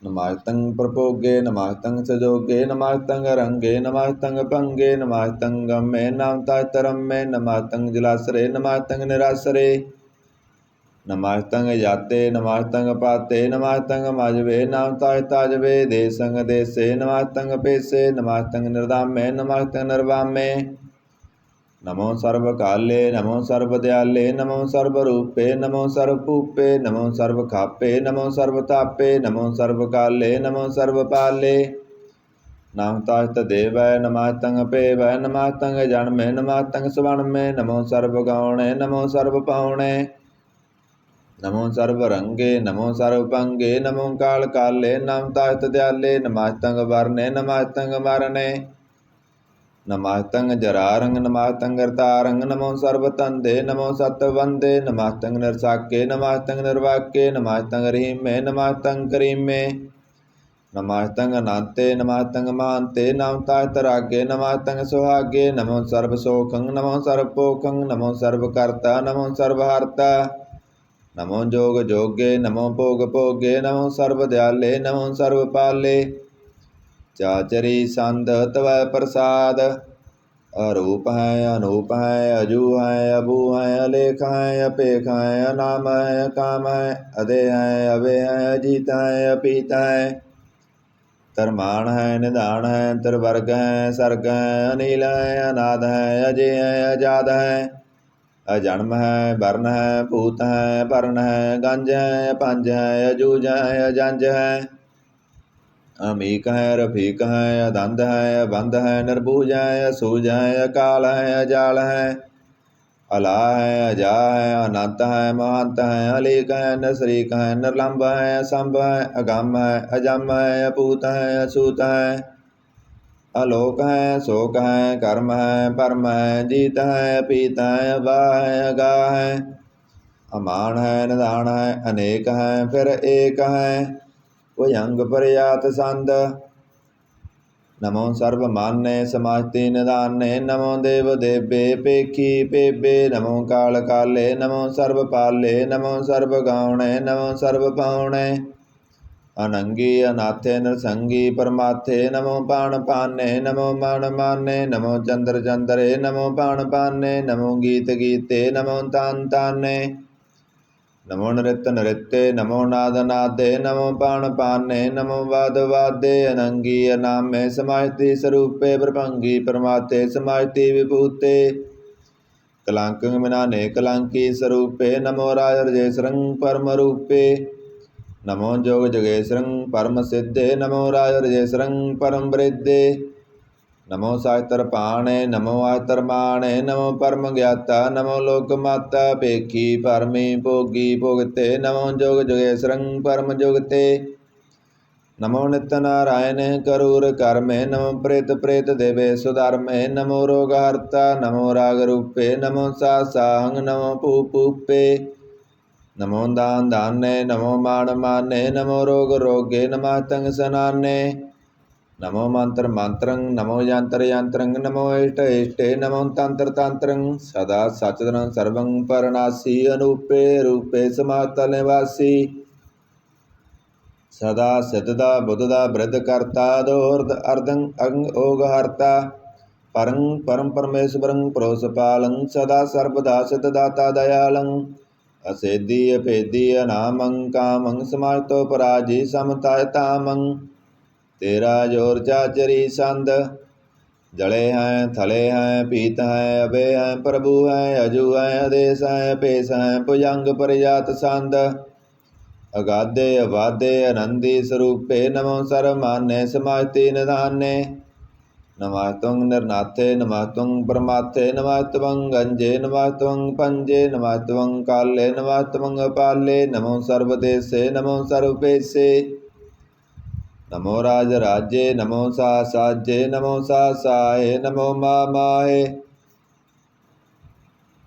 ਨਮਸਤੰ ਪ੍ਰਭੋਗੇ ਨਮਸਤੰ ਸਜੋਗੇ। ਨਮਸਤੰ ਰੰਗੇ ਨਮਸਤੰ ਭੰਗੇ, ਨਮਸਤੰ ਗਮੇ ਨਮ ਤਤ ਰਮੇ। ਨਮਸਤੰ ਜਲਾਸਰੇ ਨਮਸਤੰ ਨਿਰਾਸਰੇ, ਨਮਸਤੰ ਜਾਤੇ ਨਮਸਤੰ ਪਾਤੇ। ਨਮਸਤੰ ਮਜਵੇ ਨਮ ਤਜ ਤਜਵੇ, ਦੇਸੰ ਦੇਸੇ ਨਮਸਤੰ ਪੇਸੇ। ਨਮਸਤੰ ਨਿਰਦਾਮੇ ਨਮਸਤੰ ਨਿਰਵਾਮੇ, ਨਮੋ ਸਰਬ ਕਾਲੇ ਨਮੋ ਸਰਬ ਦਿਆਲੇ। ਨਮੋ ਸਰਬ ਰੂਪੇ ਨਮੋ ਸਰਬ ਭੂਪੇ, ਨਮੋ ਸਰਬ ਖਾਪੇ ਨਮੋ ਸਰਬ ਤਾਪੇ। ਨਮੋ ਸਰਬ ਕਾਲੇ ਨਮੋ ਸਰਬ ਪਾਲੇ, ਨਮ ਤਸਤ ਦੇਵੈ ਨਮਸਤੰ ਭੇਵੈ। ਨਮਸਤੰ ਜਨਮੇ ਨਮਸਤੰ ਸਵਣਮੇ, ਨਮੋ ਸਰਬ ਗਾਉਣੇ ਨਮੋ ਸਰਬ ਪਾਉਣੇ। ਨਮੋ ਸਰਬ ਰੰਗੇ ਨਮੋ ਸਰਬ ਭੰਗੇ, ਨਮੋ ਕਾਲ ਕਾਲੇ ਨਮ ਤਸਤ ਦਿਆਲੇ। ਨਮਸਤੰ ਵਰਨੇ ਨਮਸਤੰ ਮਰਨੇ, ਨਮਸਤੰ ਜਰਾਰੰਗ ਨਮਸਤੰ ਕਰਤਾਰੰਗ। ਨਮੋ ਸਰਬ ਧੰਦੇ ਨਮੋ ਸਤ ਬੰਦੇ, ਨਮਸਤੰ ਨਿਰਸਾਕੇ ਨਮਸਤੰ ਨਿਰਵਾਕੇ। ਨਮਸਤੰ ਰਹੀਮੇ ਨਮਸਤੰ ਕਰੀਮੇ, ਨਮਸਤੰ ਅਨੰਤੇ ਨਮਸਤੰ ਮਹਾਂਤੇ। ਨਮ ਤਸਤ ਰਾਗੇ ਨਮਸਤੰ ਸੁਹਾਗੇ, ਨਮੋ ਸਰਬ ਸੋਖੰ ਨਮੋ ਸਰਬ ਭੋਖੰ। ਨਮੋ ਸਰਬ ਕਰਤਾ ਨਮੋ ਸਰਬ ਹਰਤਾ, ਨਮੋ ਜੋਗ ਜੋਗੇ ਨਮੋ ਭੋਗ ਭੋਗੇ। ਨਮੋ ਸਰਬ ਦਿਆਲੇ ਨਮੋ ਸਰਬ ਪਾਲੇ, ਚਾਚਰੀ ਸੰਧ ਤਵੈ ਪ੍ਰਸਾਦ। ਅਰੂਪ ਹੈ ਅਨੂਪ ਹੈ, ਅਜੂ ਹੈ ਅਬੂ ਹੈ, ਅਲੇਖ ਹੈ ਅਪੇਖ ਹੈ, ਅਨਾਮ ਹੈ ਅਕਾਮ ਹੈ, ਅਦੇ ਹੈ ਅਵੇ ਹੈ, ਅਜੀਤ ਹੈ ਅਪੀਤ ਹੈ। ਧਰਮਾਨ ਹੈ ਨਿਧਾਨ ਹੈ, ਤ੍ਰਿਵਰਗ ਹੈ ਸਰਗ ਹੈ, ਅਨੀਲ ਹੈ ਅਨਾਦ ਹੈ, ਅਜੇ ਹੈ ਅਜਾਦ ਹੈ। ਅਜਨਮ ਹੈ ਵਰਨ ਹੈ ਭੂਤ ਹੈ ਭਰਨ ਹੈ, ਗੰਜ ਹੈ ਪੰਜ ਹੈ, ਅਜੂਜ ਹੈ ਅਜੰਜ ਹੈ। ਅਮੀਕ ਹੈ ਰਫੀਕ ਹੈ, ਅਦੰਦ ਹੈ ਅਬੰਧ ਹੈ, ਨਿਰਬੂਜ ਹੈ ਅਸੂਜ ਹੈ, ਅਕਾਲ ਹੈ ਅਜਾਲ ਹੈ। ਅਲਾ ਹੈ ਅਜਾ ਹੈ, ਅਨੰਤ ਹੈ ਮਹੰਤ ਹੈ, ਅਲੀਕ ਹੈ ਨਿਰਸਰੀਕ ਹੈ, ਨਿਰਲੰਭ ਹੈ ਅਸੰਭ ਹੈ, ਅਗੰਮ ਹੈ ਅਜੰਮ ਹੈ, ਅਪੂਤ ਹੈ ਅਸੂਤ ਹੈ। ਅਲੋਕ ਹੈ ਸੋਕ ਹੈ, ਕਰਮ ਹੈ ਪਰਮ ਹੈ, ਜੀਤ ਹੈ ਅਪੀਤ ਹੈ, ਅਬਾਹ ਹੈ ਅਗਾਹ ਹੈ। ਅਮਾਨ ਹੈ ਨਿਧਾਨ ਹੈ, ਅਨੇਕ ਹੈ ਫਿਰ ਏਕ ਹੈ, ਭੁਜੰਗ ਪਰਿਆਤ ਸੰਧ। ਨਮੋ ਸਰਬ ਮਾਨੇ ਸਮਾਸਤੀ ਨਿਧਾਨੇ, ਨਮੋ ਦੇਵ ਦੇਵੇ ਪੇਖੀ ਪੇਬੇ। ਨਮੋ ਕਾਲ ਕਾਲੇ ਨਮੋ ਸਰਬ ਪਾਲੇ, ਨਮੋ ਸਰਬ ਗਾਉਣੇ ਨਮੋ ਸਰਬ ਪਾਉਣੇ। ਅਨੰਗੀ ਅਨਾਥੇ ਨਿਰਸੰਗੀ ਪਰਮਾਥੇ, ਨਮੋ ਪਾਣ ਪਾਨੇ ਨਮੋ ਮਨ ਮਾਨੇ। ਨਮੋ ਚੰਦਰ ਚੰਦਰੇ ਨਮੋ ਪਾਣ ਪਾਨੇ, ਨਮੋ ਗੀਤ ਗੀਤੇ ਨਮੋ ਤਾਨ ਤਾਨੇ। नमो नृत्य नृत्ये नमो नाद नादे नमो पाण पाने नमो वाद वादे अनंगी अनामे समायति स्वरूपे प्रभंगी परमाते समायति विभूते कलांकं मिनाने कलांकी स्वरूपे नमो राजर्जे सरंग परम रूपे नमो जोग जगेश्वरं परम सिद्धे नमो राजर्जेश्वरं परम वृद्धे नमो साहितरपाणे नमो आतरमाणे नमो परम ज्ञाता नमो लोकमाता पेखी परमी भोगी भोगते नमो जोग जगेश्वरं परम जोगते नमो नित्य नारायण करूर कर्मे नमो प्रेत प्रेत देवे सुधर्मे नमो रोगहर्ता नमो राग रूपे नमो साहंग नमो पूपूपे नमो दान दाने नमो मान माने नमो रोग रोगे नमः तंग सनाने नमो मंत्र मंत्रं नमो यंत्र यंत्रं नमो इष्ट इष्टे नमो तंत्र तंत्रं सदा सचदनं सर्वं परनासी अनूपे रूपे समातल निवासी सदा सिद्धदा बुद्धदा वृद्ध करता दोर्ध अर्धं अंग ओग हरता परं परम परमेश्वरं प्रोसपालं सदा सर्वदा सिद्धदाता दयालं असेदी अभेदी अनामं कामं समाहितो पराजी समतायतामं तेरा जोर चाचरी संद जले हैं थले हैं पीत हैं अबे हैं प्रभु हैं अजू हैं आदेश हैं पेश हैं भुजंग परिजात संद अगाधे अबाधे आनंदी स्वरूपे नमो सर्वमान्य समाहिते निधाने नमः त्वं निर्नाथे नमः त्वं परमार्थे नमः त्वं गंजे नमः त्वं पंजे नमः त्वं काले नमः त्वं अपाले नमो सर्वदेशे नमो सर्वपेशे नमो राजराज्ये नमो सासाज्ये नमो सासाहे नमो मामाहे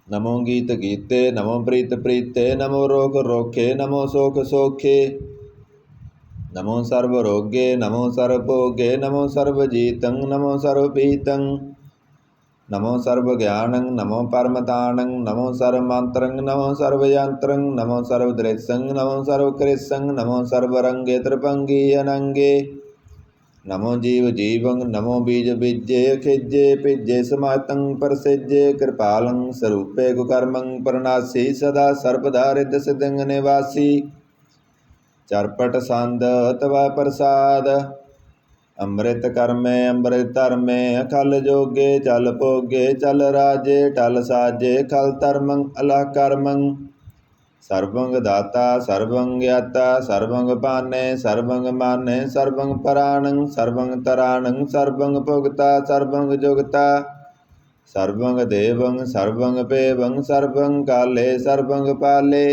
नमो गीत गीते नमो प्रीत प्रीते नमो रोग रोखे नमो सोख सोखे नमो सर्वरोगे नमो सर्वभोगे नमो सर्वजीतं नमो सर्वपीतं नमो सर्वज्ञानं नमो परमतानं नमो सर्वमन्त्रं नमो सर्वयन्त्रं नमो सर्वदृश्यं नमो सर्वकृष्यं नमो सर्वरंगे त्रिभंगी अनंगे नमो जीव जीवं नमो बीज बीजे खिजे पिजे समातं परसिजे कृपालं स्वरूपे कुकर्मं परनासी सदा सर्वदा रिद्ध सिद्धं निवासी चरपट संद तवा प्रसाद अमृत कर्मे अमृत धर्मे अखल जोगे चल भोगे चल राजे टल साजे खल धर्मं अला कर्मं सर्वंग दाता सर्वं ज्ञाता सर्वंग पाने सर्वंग माने सर्वंग पराणं सर्वंग तराणं सर्वंग भुगता सर्वंग जुगता सर्वंग देवं सर्वंग पेवं सर्वं काले सर्वंग पाले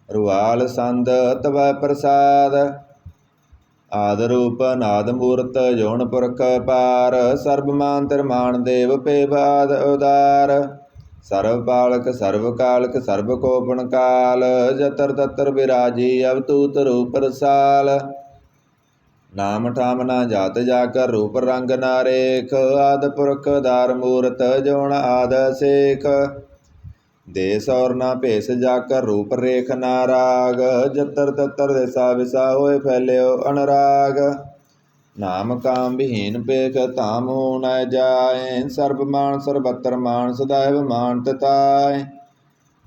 रुआल संद तव प्रसाद आद रूप नाद मूर्त जोन पुरख पार सर्वमान तिरमान देव पेबाद उदार सर्व पालक सर्व कालक सर्व कोपन काल जतर ततर विराजी अवतूत रूप रसाल नाम ठाम ना जात जाकर रूप रंग नारेख आद पुरख दार मूर्त जोन आद शेख देश और ना भेष जाकर रूप रेख नाराग जतर ततर दिशा विसा होए फैल्यो अनुराग नाम काम विहीन पेख ताम हो न जाए सर्वमान सर्वत्र मान सदैव मान तताय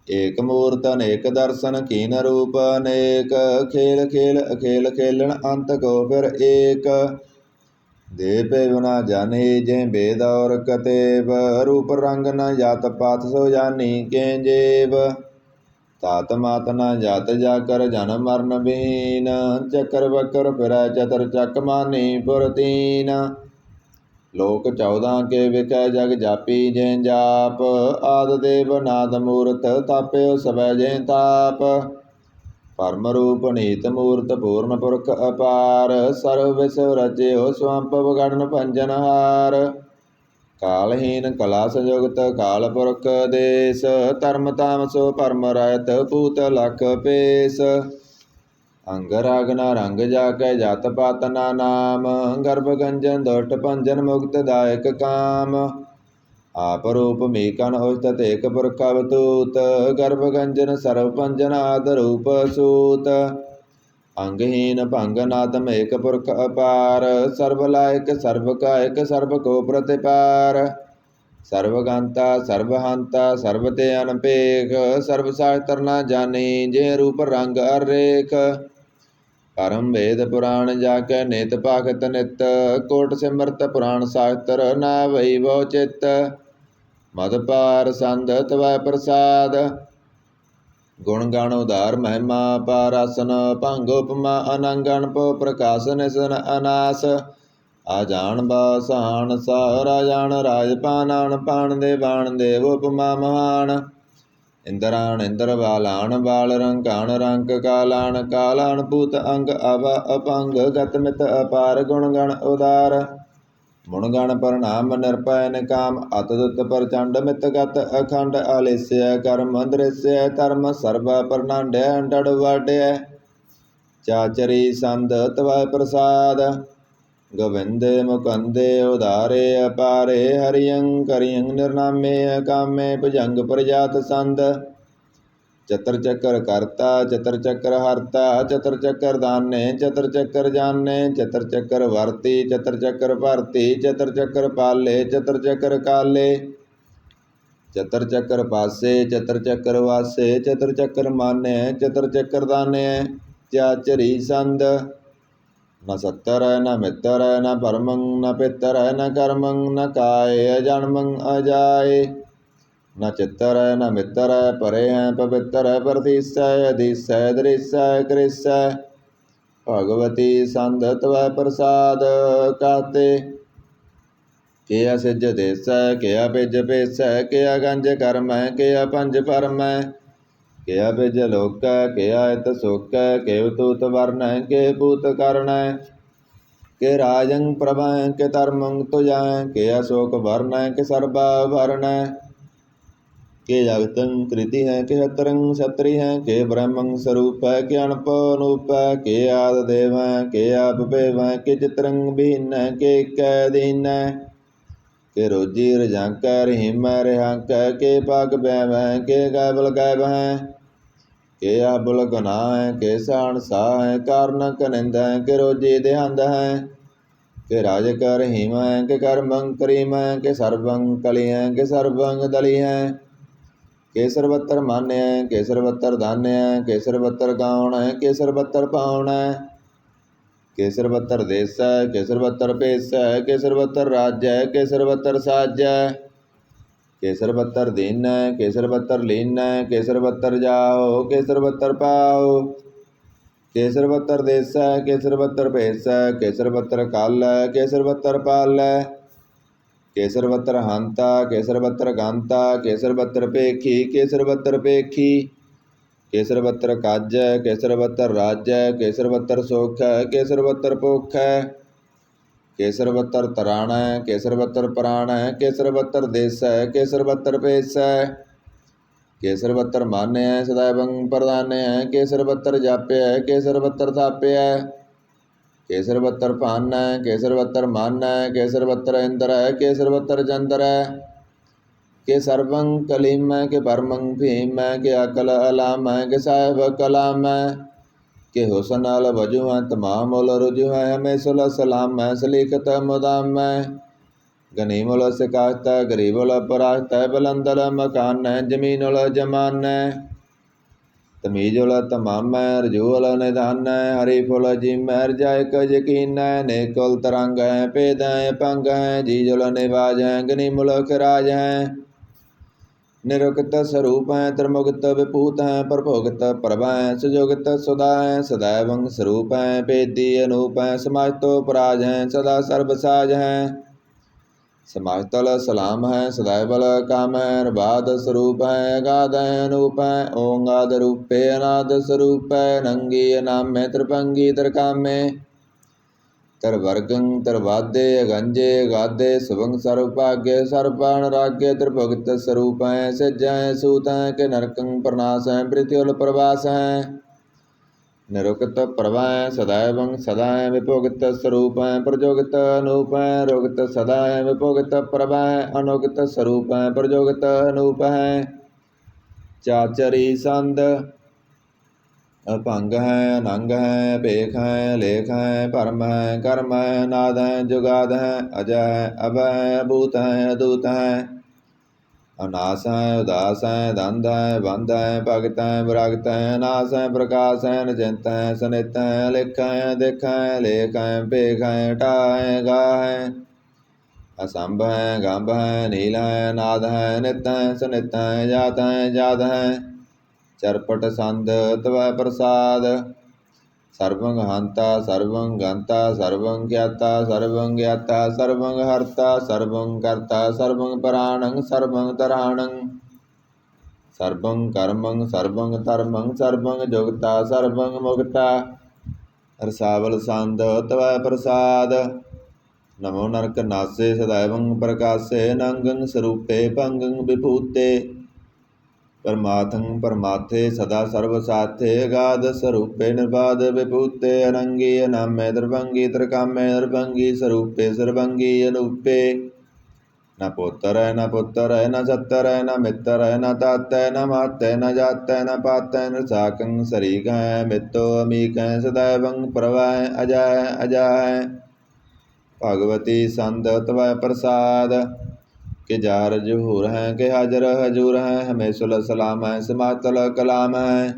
एक मूर्त अनेक दर्शन कीन रूप अनेक खेल खेल अखेल खेलन अंत को फिर एक दे पे बिना जाने जय वेद और कतेब रूप रंग न जात पात सो जानी के जेब तात मात न जात जाकर जन मरण बीन चक्र बकर फिर चतर चक मानी पुरतीन लोक 14 के विख जग जापी जय जाप आद देव नाद मूर्त ताप्यो सब जय ताप परम रूप नीत मूर्त पूर्ण पुरख अपार सर्व विश्व रचयो स्वंप गणन पंजन हार कालहीन कला संयुक्त काल पुरख देश धर्म तामसो परम रायत पूत लख पेश अंग रागना रंग जाके जात पात ना नाम गर्भ गंजन दुष्ट पंजन मुक्त दायक काम आप रूप मीकन औषत एक पुरख अवतूत गर्भ गंजन सर्व पंजन आद रूप सूत अंगहीन भंग नादम एक पुरख अपार सर्व लायक सर्व कायक सर्व को प्रतिपार ਸਰਬਗੰਤਾ ਸਰਬਹੰਤਾ ਸਰਬ ਤੇ ਅਨਪੇਖ ਸਰਬ ਸਾਸਤਰ ਨਾ ਜਾਣੀ ਜੇ ਰੂਪ ਰੰਗ ਅਰ ਰੇਖ ਪਰਮ ਵੇਦ ਪੁਰਾਣ ਜਾ ਕੇ ਨਿਤ ਭਗਤ ਨਿਤ ਕੋਟ ਸਿਮਰਤ ਪੁਰਾਣ ਸਾਸਤਰ ਨਾ ਵਈ ਬਹੁ ਚਿਤ ਮਦ ਪਾਰ ਸੰਧ ਤਵੈ ਪ੍ਰਸਾਦ ਗੁਣ ਗਣ ਉਧਾਰ ਮਹਿਮਾ ਪਾਰਾਸਨ ਭੰਗ ਉਪਮਾ ਅਨੰਗ ਅਨਪੋ ਪ੍ਰਕਾਸ਼ ਨਿਸਨ ਅਨਾਸ ਆ ਜਾਣ ਬਾਸਾਨ ਸਾਰਾ ਜਾਣ ਰਾਜ ਪਾਨਾਨ ਪਾਣ ਦੇ ਬਾਣ ਦੇਵ ਉਪਮਾ ਮਹਾਨ ਇੰਦਰਾਣ ਇੰਦਰ ਬਾਲਾਣ ਬਾਲ ਰੰਕਾਣ ਰੰਕ ਕਾਲਾਣ ਕਾਲਾਣ ਪੂਤ ਅੰਗ ਅਵਾ ਅਪੰਗ ਗਤ ਮਿਤ ਅਪਾਰ ਗੁਣ ਗਣ ਉਦਾਰ ਮੁਣ ਗਣ ਪ੍ਰਣਾਮ ਨਿਰਪੈ ਨਿਕਾਮ ਅਤਦੁੱਤ ਪ੍ਰਚੰਡ ਮਿਤ ਗਤ ਅਖੰਡ ਆਲੇਸਿਆ ਕਰਮ ਦ੍ਰਿਸਿਆ ਧਰਮ ਸਰਬ ਪ੍ਰਨਾਂਡਿਆ ਡੜ ਵਾਡਿਆ ਚਾਚਰੀ ਸੰਧ ਤਵੈ ਪ੍ਰਸਾਦ ਗੋਬਿੰਦੇ ਮੁਕੰਦੇ ਉਧਾਰੇ ਅਪਾਰੇ ਹਰਿਯੰ ਕਰਿਯੰ ਨਿਰਨਾਮੇ ਅਕਾਮੇ ਭੁਜੰਗ ਪ੍ਰਜਾਤ ਸੰਦ ਚਤਰ ਚੱਕਰ ਕਰਤਾ ਚਤਰ ਚੱਕਰ ਹਰਤਾ ਚਤਰ ਚੱਕਰ ਦਾਨੇ ਚਤਰ ਚੱਕਰ ਜਾਣੇ ਚਤਰ ਚੱਕਰ ਵਰਤੀ ਚਤਰ ਚੱਕਰ ਭਰਤੀ ਚਤਰ ਚੱਕਰ ਪਾਲੇ ਚਤਰ ਚੱਕਰ ਕਾਲੇ ਚਤਰ ਚੱਕਰ ਪਾਸੇ ਚਤਰ ਚੱਕਰ ਵਾਸੇ ਚਤਰ ਚੱਕਰ ਮਾਨੇ ਚਤਰ ਚੱਕਰ ਦਾਨੇ ਚਾਚਰੀ ਸੰਦ न सत्तर न मित्र न परमं न पितर न कर्मं न काय अजन्मं अजाय न चित्तर न मित्र परे हैं पवित्र प्रतीसय अधिसय दृश्य कृष्य भगवती संध तवै प्रसाद कहते किया सिज देस किया पिज पेस किया गंज कर्म किया पंज परम किया बिज लोक किया इत सुख के तूत वर्ण के पूत कर्ण के राजं प्रभ के धर्मं तुजा के अशोक वर्ण के सर्वा वर्ण के जगतं कृति है के हतरं क्षत्रि है के ब्रह्मं स्वरूप है के अणप अनूप के आद देव के आप पेव के चित्रं भिन्न के दीन के रोजी रजाक रहीम रिहाक के पाक बैव के गैबल गैब हैं के आबुल गुना है के सान सा है कारण कनिंद है के रोजी देहंद है के राज कर रहीम है के कर्मं करीम है के सर्वं कली है के सर्वं दली है के सर्वत्र मान्य है के सर्वत्र धान्य है के सर्वत्र गाउन है के सर्वत्र पाउन है के सर्वत्र देश है के सर्वत्र पेश है के सर्वत्र राज्य है के सर्वत्र साज है के सर्वत्र दीन है के सर्वत्र लीन है के सर्वत्र जाओ के सर्वत्र पाओ के सर्वत्र देश है के सर्वत्र पेश है के सर्वत्र काल है के सर्वत्र पाल है के सर्वत्र हंता के सर्वत्र गांता के सर्वत्र पेखी के सर्वत्र पेखी के सर्वत्र काज के सर्वत्र राज्य के सर्वत्र सुख के सर्वत्र भुख के सर्वत्र तराण के सर्वत्र प्राण के सर्वत्र देश के सर्वत्र पेश के सर्वत्र मान्य सदैवं प्रधान्य के सर्वत्र जाप्य के सर्वत्र थाप्य के सर्वत्र पान के सर्वत्र मान के सर्वत्र इंद्र के सर्वत्र चंद्र के सर्वं कलीम के परमं भीम के अकल अलाम के साहिब कलाम के हुसन अल वजू हैं तमाम उल रुजू हैं हमें सुल सलाम है सलीकत मुदाम गनीम उल सिकात गरीब उल परास्त बुलंदल मकान जमीन उल जमान तमीज उल तमाम रजू उल निदान हरीफ उल जिम रजायक यकीन नेक उल तरंग है पेद है पंग है जीज उल निवाज है गनीम उल खराज है निरुक्त स्वरूप है त्रिमुक्त विभूत है प्रभुगत प्रभ है सुजोगत सुधा है सदैवं स्वरूप है वेदी अनूप है समाजतो पराज है सदा सर्वसाज है समाजतल सलाम है सदैवल काम है निर्बाध स्वरूप है अगाध है अनूप है ओंगाद रूपे अनाद स्वरूप है नंगी नाम में त्रिभंगी त्रिकामे तरवर्गं तरवादे अगंजे अगाधे शुभं सर्वभाग्य सर्वाण राज्य त्रिभुक्त स्वरूप है सिज है सूत है के नरकं प्रनाश है पृथ्वी प्रवास है निरुक्त प्रभा है सदैवं सदा है विभोगित स्वरूप है प्रजोगित अनूप है रोगित सदा है विभोगित प्रभा है अनुगित स्वरूप है प्रजोगित अनूप है चाचरी संद अभंग है अनंग है भेख है लेख है परम है कर्म है नाद है जुगाद है अजय है अभय है अभूत है अदूत है अनास है उदास है धंध है बंध है भगत है विरगत है नास है प्रकाश है निचिंत है सनित है लिख है दिख है लेख है पेख है टा है गा है असंभ है गंभ है नील है नाद है नित है सनित है जात है चरपट संध तव प्रसाद सर्वं हंता सर्वं गंता सर्वं ज्ञाता सर्वं ज्ञाता सर्वं हर्ता सर्वं कर्ता सर्वं प्राणं सर्वं तराणं सर्वं कर्मं सर्वं धर्मं सर्वं जुगता सर्वं मुक्ता रसावल संध तव प्रसाद नमो नरक नासे सदैवं प्रकाशे नंगं स्वरूपे भंगं विभूते परमार्थं परमार्थे सदा सर्वसाथे गाध स्वरूपे निर्बाध विभूते अनंगी अनामे द्रवंगी त्रिकामे निर्भंगी स्वरूपे सर्वंगी अनूपे न पुत्र है न पुत्र है न सत्तर है न मित्र है न तात है न मात है न जात है न पात है न साकं शरीक है मित्तो अमीक है सदैवं प्रभय अजय अजय भगवती संत तव प्रसाद के जार जहूर हैं के हाजर हजूर हैं हमें सुल सलाम है समातल कलाम है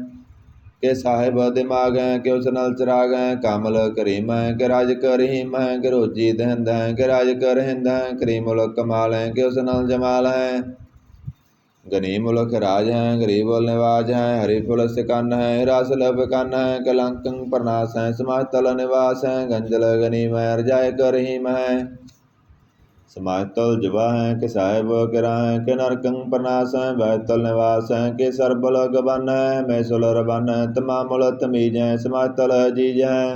के साहिब दिमाग हैं के उसनल चिराग हैं कामल करीम हैं के राज करीम हैं के रोजी दहिंद हैं के राज कर हिंद हैं करीमुल कमाल हैं के उसनल जमाल हैं गनी मुलक राज हैं गरीबुल निवाज हैं हरिफुल सिकन हैं हिरासुल कन हैं कलंकं प्रनाश हैं समातल निवास हैं गंजल गनीम है रजाय करीम है समातल जुबा हैं के साहिब किरा हैं के नरकं प्रनाश हैं बैतल निवास हैं के सरबल गबन हैं मैसुल रबन हैं तमामुल तमीज हैं समातल जीज हैं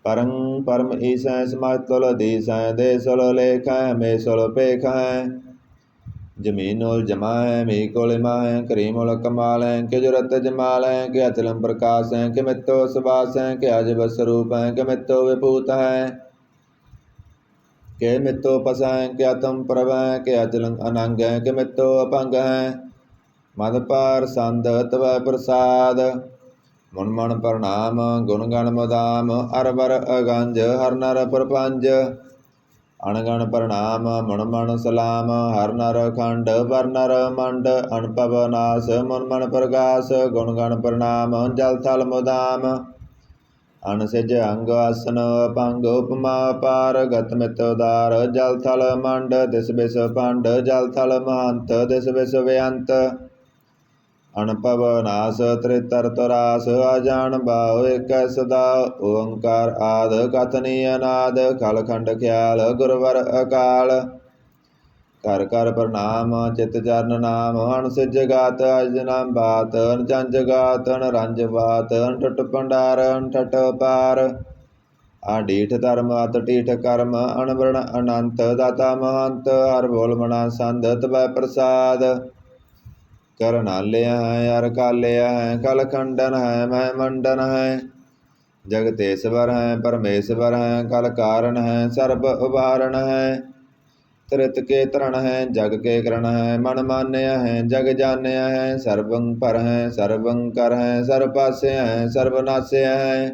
परं परम ईस हैं समातल दीस हैं देसुल लेख हैं मैसुल पेख हैं जमीनुल जमा है मीकुल इमा है करीमुल कमाल है के जुरत जमाल है के अचलम प्रकाश है के मित्तो सुबास है के अजब स्वरूप है के मित्तो विभूत है के मित्तो पस है के आत्म प्रभ है के अचलं अनंग है के मित्तो अपंग है मद पार संद तव प्रसाद मुन मन प्रणाम गुण गण मुदाम अरबर अगंज हर नर प्रपंज अणगण प्रणाम मुन मन सलाम हर नर खंड वर नर मंड अणपव नाश मुन मन प्रकाश गुण गण प्रणाम जल थल मुदाम अनसिज अंग आसन अपंग उपमा पार गत मित उदार जल थल मंड दिस बिस पंड जल थल महंत दिस बिस व्यंत अणपव नाश त्रितर तरास अजान बाहु एक सदा ओंकार आद कथनीय नाद खल खंड ख्याल गुरवर अकाल कर कर प्रणाम चित चरण नाम अणसिज गात अज नाम बात अनजंज गात अनरंज बात अनटट भंडार अनटट पार आडीठ धर्म अत टीठ कर्म अनवरण अनंत दाता महंत हर बोल मना संध तव प्रसाद कर नालिया है अर कालिया है कल खंडन है मह मंडन है जगतेश्वर है परमेश्वर है कल कारण है सर्व उभारण है त्रित के तरण है जग के करण है मन मान्य है जग जान्य है सर्वं पर है सर्वं कर है सर्वपास्य है सर्वनाश्य है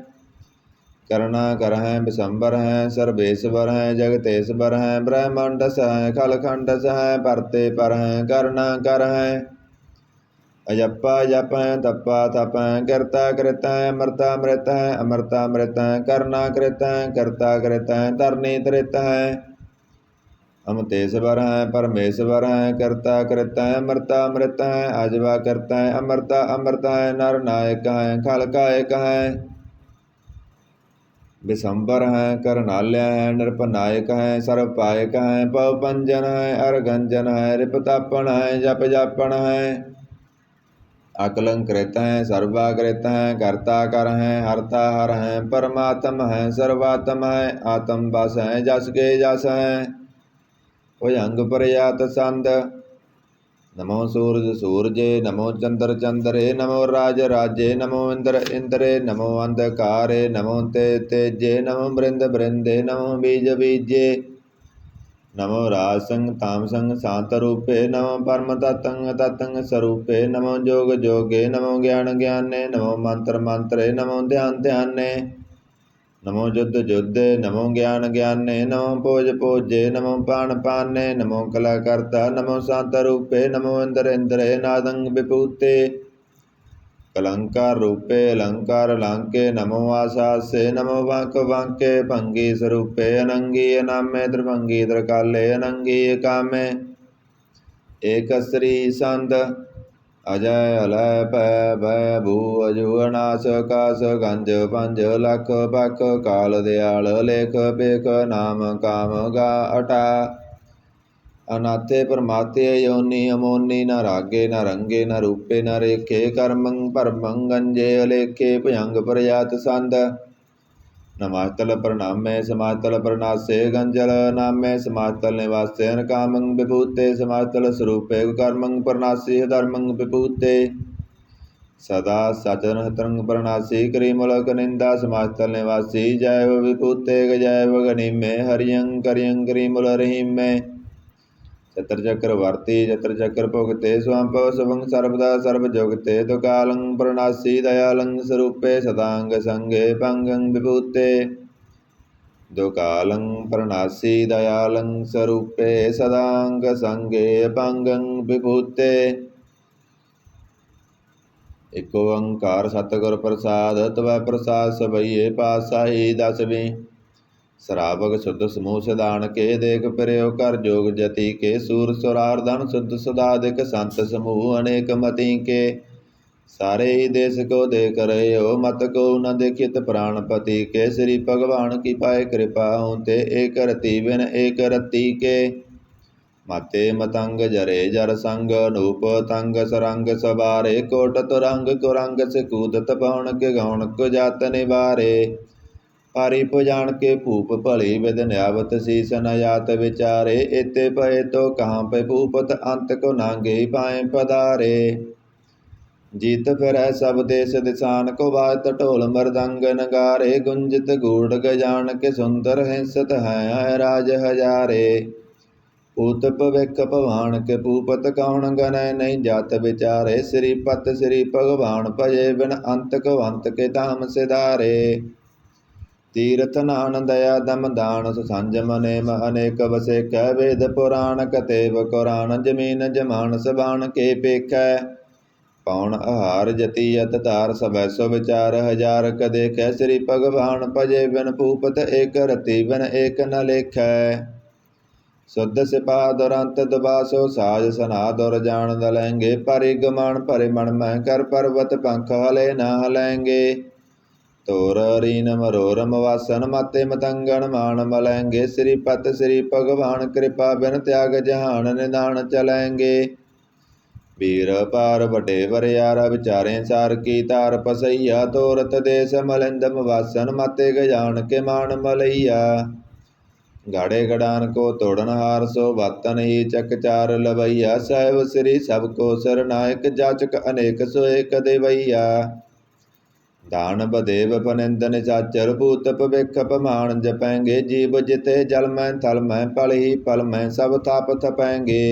करुणा कर है विशंबर है सर्वेश्वर है जगतेश्वर है ब्रह्मंडस है खलखंडस है परते पर है करुणा कर है अजप्पा जप है तप्पा तप है करता कृत है अमृता मृत है अमृता मृत है करना कृत है करता कृत है तरनी त्रित है अमतेश्वर है परमेश्वर है करता कृत है अमृता मृत है अजवा करता है अमृता अमृत है नर नायक है खलकायक है विशंबर है करनाल्य है नृपनायक है सर्वपायक है पवपंजन है अरगंजन है रिपतापन है जप जापन है अकलंकृत है सर्वाकृत है कर्ता कर है हरता हर है परमात्म है सर्वात्म है आत्म बस है जस के जस है भुजंग प्रयात संद नमो सूरज सूरजे नमो चंद्र चंद्रे नमो राज राजे नमो इंद्र इंद्रे नमो अंधकारे नमो तेजे नमो बृंद बृंदे नमो बीज बीजे नमो राजसंग तामसंग शांत रूपे नमो परम तत्ंग तत्ंग स्वरूपे नमो जोग जोगे नमो ज्ञान ज्ञाने नमो मंत्र मंत्रे नमो ध्यान ध्याने नमो जुद्ध जुद्धे, नमो ज्ञान ज्ञाने, नमो पोज पोजे, नमो पान पाने, नमो कला करता, नमो शांत रूपे, नमो इंद्र इंद्रे नादंग विभूते, कलंकार रूपे अलंकार लांके, नमो आशासे, नमो वाक वांके, भंगी स्वरूपे अनंगी नामे, द्रभंगी द्रकाले अनंगी कामे, एक श्री संत अजय अलय पै भय भू अजू अनास कास गंज पंज लख बख काल दयाल लेख बेख नाम काम गा अटा, अनाथे परमाते योनि अमोनी, न रागे न रंगे न रूपे न रेखे, कर्मं परमं गंजे अलेखे, भयंग प्रयात संद, नमातल प्रणामे समातल प्रणासे, गंजल नामे समातल निवासे, कामं विभूते समातल स्वरूपे, कर्मं प्रणासी धर्मं विभूते, सदा सचन तरंग प्रणासी, करीमूलक निंदा समातल निवासी, जैव विभूते जैव गणिमे, हरियं करियं करीमूल रहीमे, चतर चक्रवर्ती चतर चक्र भुगते, स्वांप शुभं सर्वदा सर्व जुगते, दुकालं प्रणासी दयालं स्वरूपे, सदांग संगे पंगं विभूते, दुकालं प्रणासी दयालं स्वरूपे, सदांग संगे पंगं विभूते। एक ओंकार सतगुर प्रसाद, तवै प्रसाद सबइये पातशाही दसवीं, सरावक शुद्ध समूह सिधान के, देख प्रयो कर जोग जति के, सूर सुरार धन शुद्ध सुधादिक, संत समूह अनेक मति के, सारे ही देश को देख रहे हो, मत को न देखित प्राणपति के, श्री भगवान की पाए कृपा होते, एक रति बिन एक रति के, माते मतंग जरे जर संग, नूप तंग सरंग सवारे, कोट तुरंग कुरंग से कूदत पवन के, गौण को जात निवारे, पारी पुजान के भूप भली विद न्यावत, शीस न जात विचारे, एते पए तो कहाँ पे भूपत, अंत को नांगे पाए पधारे, जीत फिरै सब देश दिशान को, बाजत ढोल मृदंग नगारे, गुंजित गूढ़ गजान के, सुंदर हिंसत हैं राज हजारे, पूत भविख भवान के भूपत, कौन गणै नहीं जात विचारे, श्रीपत श्री भगवान भजे बिन, अंत को अंत के धाम सिधारे, तीर्थ नान दया दम दान, संजम नेम अनेक बसे, कै वेद पुराण कतेव कुरान, जमीन जमान सबान के पेख, पौन आहार जति यत धार, सबै सो विचार हजार कदे, कै श्री भगवान भजे बिन, भूपत एक रति बिन एक न लेख, शुद्ध सिपा दुरंत दुबासो, साज सना दुर जान दलेंगे, परिगमन परिमण मैं कर, पर्वत पंख हले न हलेंगे, तोर रीन मरोरम वासन, माते मतंगन मान मलेंगे, श्रीपत श्री भगवान कृपा बिन, त्याग जहान निदान चलेंगे, वीर पार बटे वरियारा, विचारें सार की तार पसैया, तोरत देश मलिंदम वासन, माते गजान के मान मलैया, गाड़े गड़ान को तोड़न हार, सो बातन ही चक चार लवैया, साहिब श्री सबको सरनायक, जाचक अनेक सो एक देवैया, दान बदेव पनिंद निशाचर, भूत भविख पमान जपेंगे, जीव जिते जल में थल में, पल ही पल में सब थाप थपेंगे,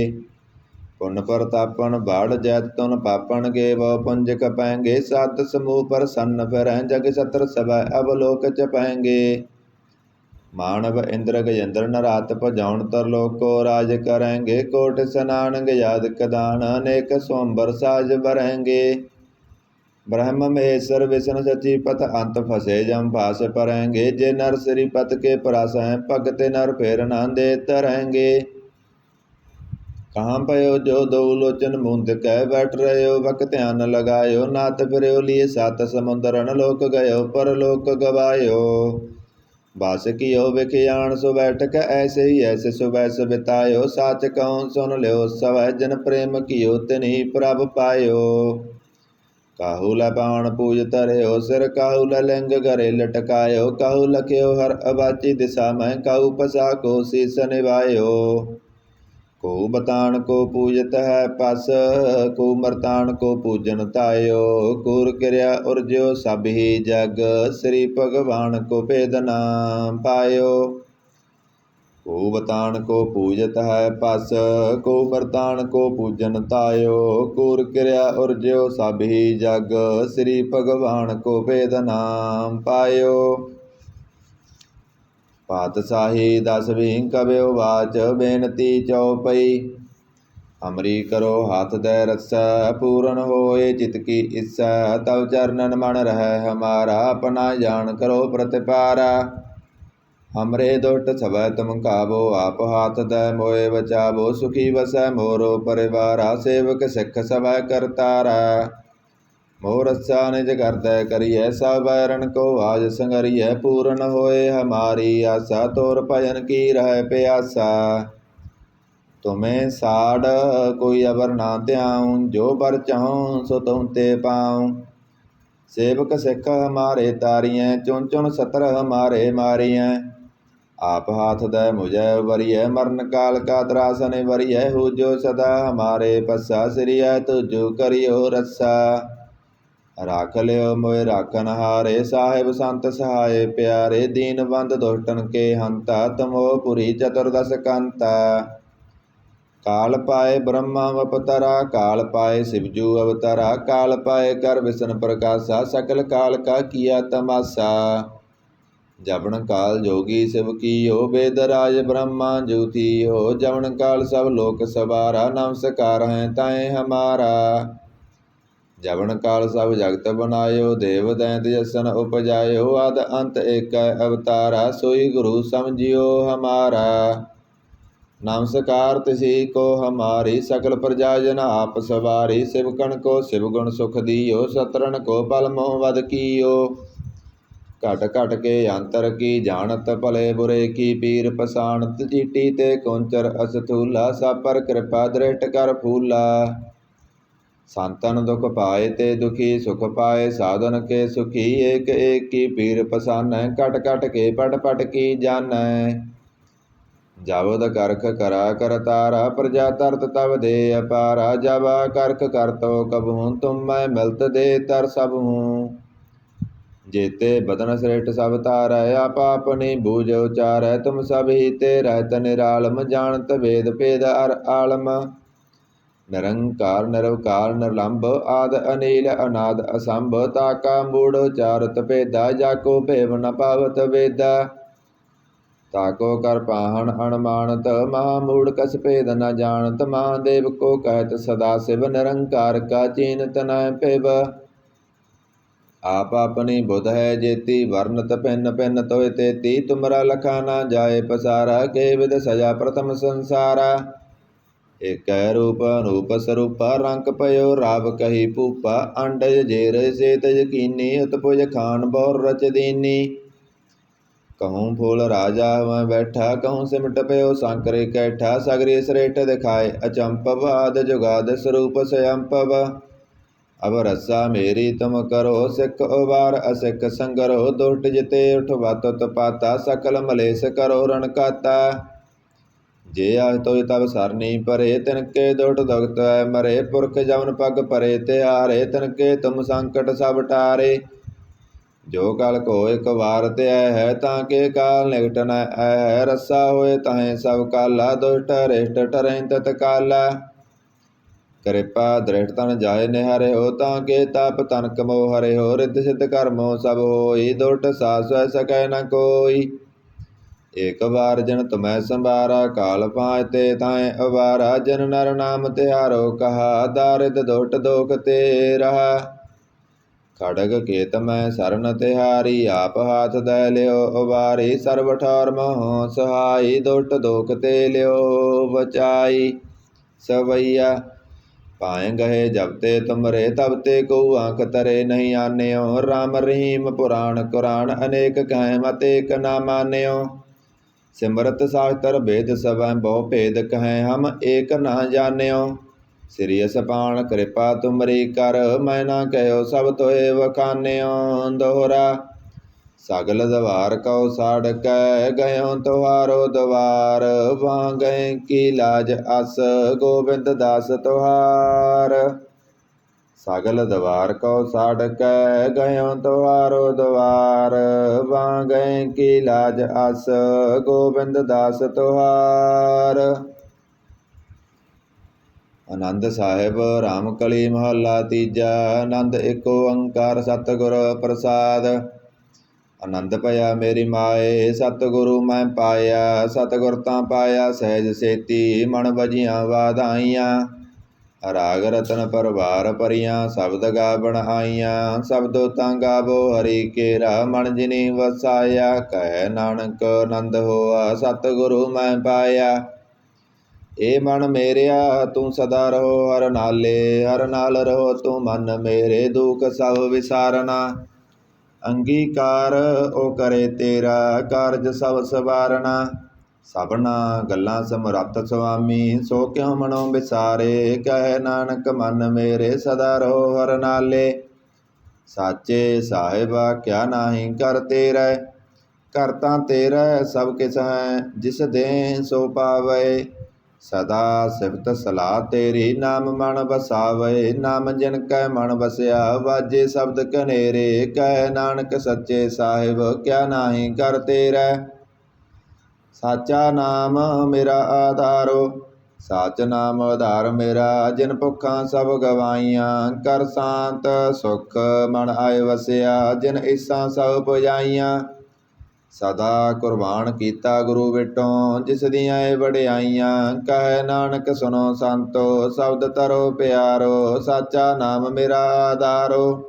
पुन प्रतापन बाढ़ जैत तुन पापन गे, वो पुंज कपेंगे, सात समूह पर सन्न फिरें, जग सत्र सब अवलोक चपेंगे, मानव इंद्र गजेंद्र नरात भजौन, तरलोक को राज करेंगे, कोट स्नान गजाद कदान, अनेक स्वंबर साज भरेंगे, ब्रह्म महेश्वर विष्णु सची पथ, अंत फसे जम फास परेंगे, जे नर श्रीपत के परास हैं, भगते नर फेर न दे तरेंगे, कहाँ पयो जो दो लोचन मूंद कह, बैठ रहे हो वक ध्यान लगायो, नाथ फिर लिए सात समुद्र, न लोक गयो पर लोक गवायो, बास कियो विखियान सो बैठक, ऐसे ही ऐसे सुबह सो बितायो, साच कहूँ सुन ल्यो सवै, जन प्रेम कियो तिन्ही प्रभ पायो, काहू ला पाण पूज तरयो सिर, काहू ला लिंग गरे लटकायो, काहू लख्यो हर अबाची दिशा में, काहू पसा को शीस निभायो, को बतान को पूजत है पस, को मरतान को पूजन तायो, कूर क्रिया उर्ज्यो सब ही जग, श्री भगवान को भेद नाम पायो, को बतान को पूजत है पस, को मरतान को पूजन तायो, कूर क्रिया उर्ज्यो सब ही जग, श्री भगवान को भेद नाम पायो, पातशाही 10वीं कव्यो वाच बेनती चौपई। हमरी करो हाथ दे रस्सा पूरन होए चित की इच्छा। तब चरणन मन रह हमारा अपना जान करो प्रतिपारा। हमरे दुष्ट सवै तुम काबो आप हाथ दे मोए बचावो। सुखी वसै मोरो परिवारा सेवक सिख सवै करतारा। मोर रस्सा निज करदै करिए सब बैरन को आज संगरिए। पूरन होए हमारी आशा तोर भजन की रह प्यासा। तुम्हें साड़ कोई अबर ना त्याऊं जो बर चाहूं सो तुम ते पाऊं। सेवक सिख हमारे तारियें चुन चुन सतर हमारे मारियें। आप हाथ दे मुझे वरिय मरण काल का त्रासन वरिय। हो जो सदा हमारे पस्सा सिरिय तुझो करियो रस्सा। राख लियो मोए राखन हारे साहिब संत सहाय प्यारे। दीन बंद दुष्टन के हंता तमो पुरी चतुर्दश कंता। काल पाए ब्रह्मा अवतरा काल पाए शिवजू अवतरा। काल पाए कर विष्णु प्रकाशा सकल काल का किया तमाशा। जबन काल जोगी शिव कियो वेद राज ब्रह्मा ज्योतियो। जबन काल सब लोक सवारा नमस्कार हैं ताए हमारा। जबन काल सब जगत बनायो देव दैंत जसन उपजायो। आद अंत एक अवतारा सोई गुरु समझियो हमारा। नमस्कार तिसी को हमारी सकल प्रजा जन आप सवारी। शिवकण को शिव गुण सुख दियो सतरन को पल मोह वध कियो। घट घट के अंतर की जानत भले बुरे की पीर पसाणत। चीटी ते कुंचर अस्थूला सब पर कृपा दृष्ट कर फूला। संतन दुख पाए ते दुखी सुख पाए साधन के सुखी। एक एक की पीर पसानै कट कट के पट पट की जानै। जबद करख करा कर तारा प्रजा तरत तब दे अपारा। जब करख कर तो कबहूँ तुम मैं मिलत दे तर सब हूँ। जेते बदन श्रेष्ठ सब तारै आप अपनी बूझ उचारै। तुम सब ही ते रहत निरालम जानत वेद भेद अर आलम। निरंकार निरवकार निर्लंब आद अनिल अनाद असंभ। ताका मूढ़ उचारत भेदा जाको भेव न पावत वेदा। ताको कर पाहन अणमानत महामूढ़ कस भेद न जानत। महादेव को कहत सदा शिव निरंकार का चीनत न पिब। आप अपनी बुध है जेती वर्णत भिन्न भिन्न तोय तेती। तुमरा लखा न जाए पसारा के विद सजा प्रथम संसारा। एक रूप अनूप स्वरूपा रंक पयो राव कही भूपा। अंडज जेर सेत यकीनी उत्पुज खान बहुर रच दीनी। कहूँ फूल राजा मैं बैठा कहूँ सिमट पयो सांकरे कैठा। सगरी श्रेष्ठ दिखाए अचंपव आद जुगाद स्वरूप स्वयंपव। अब रस्सा मेरी तुम करो सिख उबार असिख संगरो। दुष्ट जिते उठवा तुत पाता सकल मलेश करो रणकाता। जे आज तो तब सरनी परे तिनके दुष्ट दुखत मरे। पुरख जवन पग परे तिहारे तिनके तुम संकट सब टारे। जो कल को एक बार त्याय है ताके काल निकट न है। रस्सा होए तहें सब काला दुष्ट रिष्ट टरें तत्काला। कृपा दृष्ट तन जाय निहरे हो ताके ताप तनक मोह हरे हो। रिद्ध सिद्ध कर्मो सब होई दुष्ट सास सह सकै न कोई। एक बार जन तुम्हें संभारा काल पाँचते ताए अवारा। जन नर नाम तिहारो कहा दारिद दुष्ट दोख ते रहा। खड़ग केत मैं सरन तिहारी आप हाथ दे लियो उबारी। सर्व ठौर मोह सहाई दुष्ट दोख ते लियो बचाई। सवैया पाए गहे जब ते तुमरे तब ते को आँख तरे नहीं आन्यो। राम रहीम पुराण कुरान अनेक कहें मत एक ना मान्यो। सिमरत शास्त्र भेद सब बहु भेद कहें हम एक ना जान्यो। श्री सपान कृपा तुमरी कर मैं ना कहो सब तोए वखान्यो। दोहरा सगल दवार कौ साड़ कै गयो तुहारो द्वार। वहाँ गए की लाज अस गोविंद दास तुहार। सगल दवार कौ साड़ कै गयो तुहारो द्वार। वहाँ गए की लाज अस गोविंद दास तुहार। आनंद साहिब रामकली महला तीजा। आनंद एको ओंकार सतगुर प्रसाद। ਆਨੰਦ ਭਇਆ ਮੇਰੀ ਮਾਏ, ਸਤਿਗੁਰੂ ਮੈਂ ਪਾਇਆ। ਸਤਿਗੁਰ ਤਾਂ ਪਾਇਆ ਸਹਿਜ ਸੇਤੀ, ਮਨ ਵਜੀਆਂ ਵਾਧਾਈਆਂ। ਰਾਗ ਰਤਨ ਪਰਵਾਰ ਭਰੀਆਂ, ਸ਼ਬਦ ਗਾਵਣ ਆਈਆਂ। ਸ਼ਬਦੋ ਤਾਂ ਗਾਵੋ ਹਰੀ ਕੇਰਾ, ਮਨ ਜਿਨੀ ਵਸਾਇਆ। ਕਹਿ ਨਾਨਕ ਆਨੰਦ ਹੋਆ, ਸਤਿਗੁਰੂ ਮੈਂ ਪਾਇਆ। ਏ ਮਨ ਮੇਰਿਆ ਤੂੰ ਸਦਾ ਰਹੋ ਹਰ ਨਾਲੇ, ਹਰ ਨਾਲ ਰਹੋ ਤੂੰ ਮਨ ਮੇਰੇ। ਦੁਖ ਸਭ ਵਿਸਾਰਨਾ ਅੰਗੀਕਾਰ, ਓ ਕਰੇ ਤੇਰਾ ਕਾਰਜ ਸਭ ਸਵਾਰਨਾ। ਸਭਨਾ ਗੱਲਾਂ ਸਮਰੱਥ ਸੁਆਮੀ, ਸੋ ਕਿਉ ਮਨੋ ਵਿਸਾਰੇ। ਕਹਿ ਨਾਨਕ ਮਨ ਮੇਰੇ ਸਦਾ ਰਹੋ ਹਰ ਨਾਲੇ। ਸਾਚੇ ਸਾਹਿਬਾ ਕਿਆ ਨਾਹੀ ਕਰ ਤੇਰਾ, ਕਰ ਤਾਂ ਤੇਰਾ ਸਭ ਕਿਛ ਹੈ। ਜਿਸ ਦੇ ਸੋ ਪਾਵੇ, ਸਦਾ ਸਿਫਤ ਸਲਾਹ ਤੇਰੀ। ਨਾਮ ਮਨ ਵਸਾਵੇ, ਨਾਮ ਜਿਨ ਕੈ ਮਨ ਵਸਿਆ। ਵਾਜੇ ਸ਼ਬਦ ਕਨੇਰੇ, ਕਹਿ ਨਾਨਕ ਸੱਚੇ ਸਾਹਿਬ ਕਿਆ ਨਾਹੀ ਕਰ ਤੇਰਾ। ਸਾਚਾ ਨਾਮ ਮੇਰਾ ਆਧਾਰੋ, ਸਾਚ ਨਾਮ ਆਧਾਰ ਮੇਰਾ। ਜਿਨ ਭੁੱਖਾਂ ਸਭ ਗਵਾਈਆਂ, ਕਰ ਸ਼ਾਂਤ ਸੁਖ ਮਨ ਆਏ ਵਸਿਆ। ਜਿਨ ਇਸਾਂ ਸਭ ਪੁਜਾਈਆਂ, ਸਦਾ ਕੁਰਬਾਨ ਕੀਤਾ ਗੁਰੂ ਵਿਟੋਂ। ਜਿਸ ਦੀਆਂ ਏ ਵਡਿਆਈਆਂ, ਕਹਿ ਨਾਨਕ ਸੁਨੋ ਸੰਤੋ। ਸ਼ਬਦ ਤਰੋ ਪਿਆਰੋ, ਸਾਚਾ ਨਾਮ ਮੇਰਾ ਆਧਾਰੋ।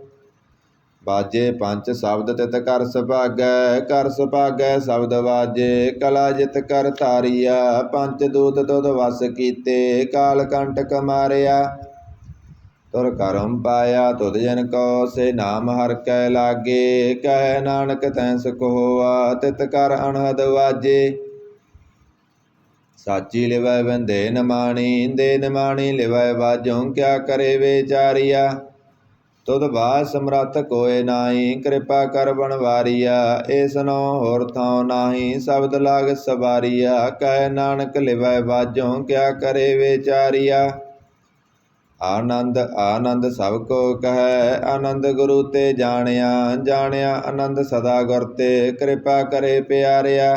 ਬਾਜੇ ਪੰਚ ਸ਼ਬਦ ਤਿਤ ਕਰ ਸੁਭਾਗੈ, ਕਰ ਸੁਭਾਗੈ ਸ਼ਬਦ ਵਾਜੇ। ਕਲਾ ਜਿਤ ਕਰ ਧਾਰੀਆ, ਪੰਚ ਦੂਤ ਤੁਧ ਵਸ ਕੀਤੇ। ਕਾਲ ਕੰਟਕ ਮਾਰਿਆ, ਤੁਰ ਕਰਮ ਪਾਇਆ। ਤੁਧ ਜਨ ਕੋ ਸੇ ਨਾਮ ਹਰਿ ਕੈ ਲਾਗੇ। ਕਹਿ ਨਾਨਕ ਤੈਂ ਸੁਖ ਹੋਆ, ਤਿਤ ਕਰ ਅਨਹਦ ਵਾਜੇ। ਸਾਚੀ ਲਿਵੈ ਬੰਦੇ ਨਿਮਾਣੀ, ਦੇ ਨਿਮਾਣੀ ਲਿਵੈ ਵਾਜੋਂ। ਕਿਆ ਕਰੇ ਵਿਚਾਰੀਆ, ਤੁਧ ਬਾਝ ਸਮਰੱਥ ਕੋਇ ਨਾਹੀ। ਕਿਰਪਾ ਕਰ ਬਣਵਾਰੀਆ, ਏਸਨੋ ਹੋਰ ਥਾਉ ਨਾਹੀ। ਸ਼ਬਦ ਲਾਗ ਸਵਾਰੀਆ, ਕਹਿ ਨਾਨਕ ਲਿਵੈ ਵਾਜੋਂ। ਕਿਆ ਕਰੇ ਵਿਚਾਰੀਆ, ਆਨੰਦ ਆਨੰਦ ਸਭ ਕੋ ਕਹੈ। ਆਨੰਦ ਗੁਰੂ ਤੇ ਜਾਣਿਆ, ਜਾਣਿਆ ਆਨੰਦ ਸਦਾ ਗੁਰ ਤੇ। ਕਿਰਪਾ ਕਰੇ ਪਿਆਰਿਆ,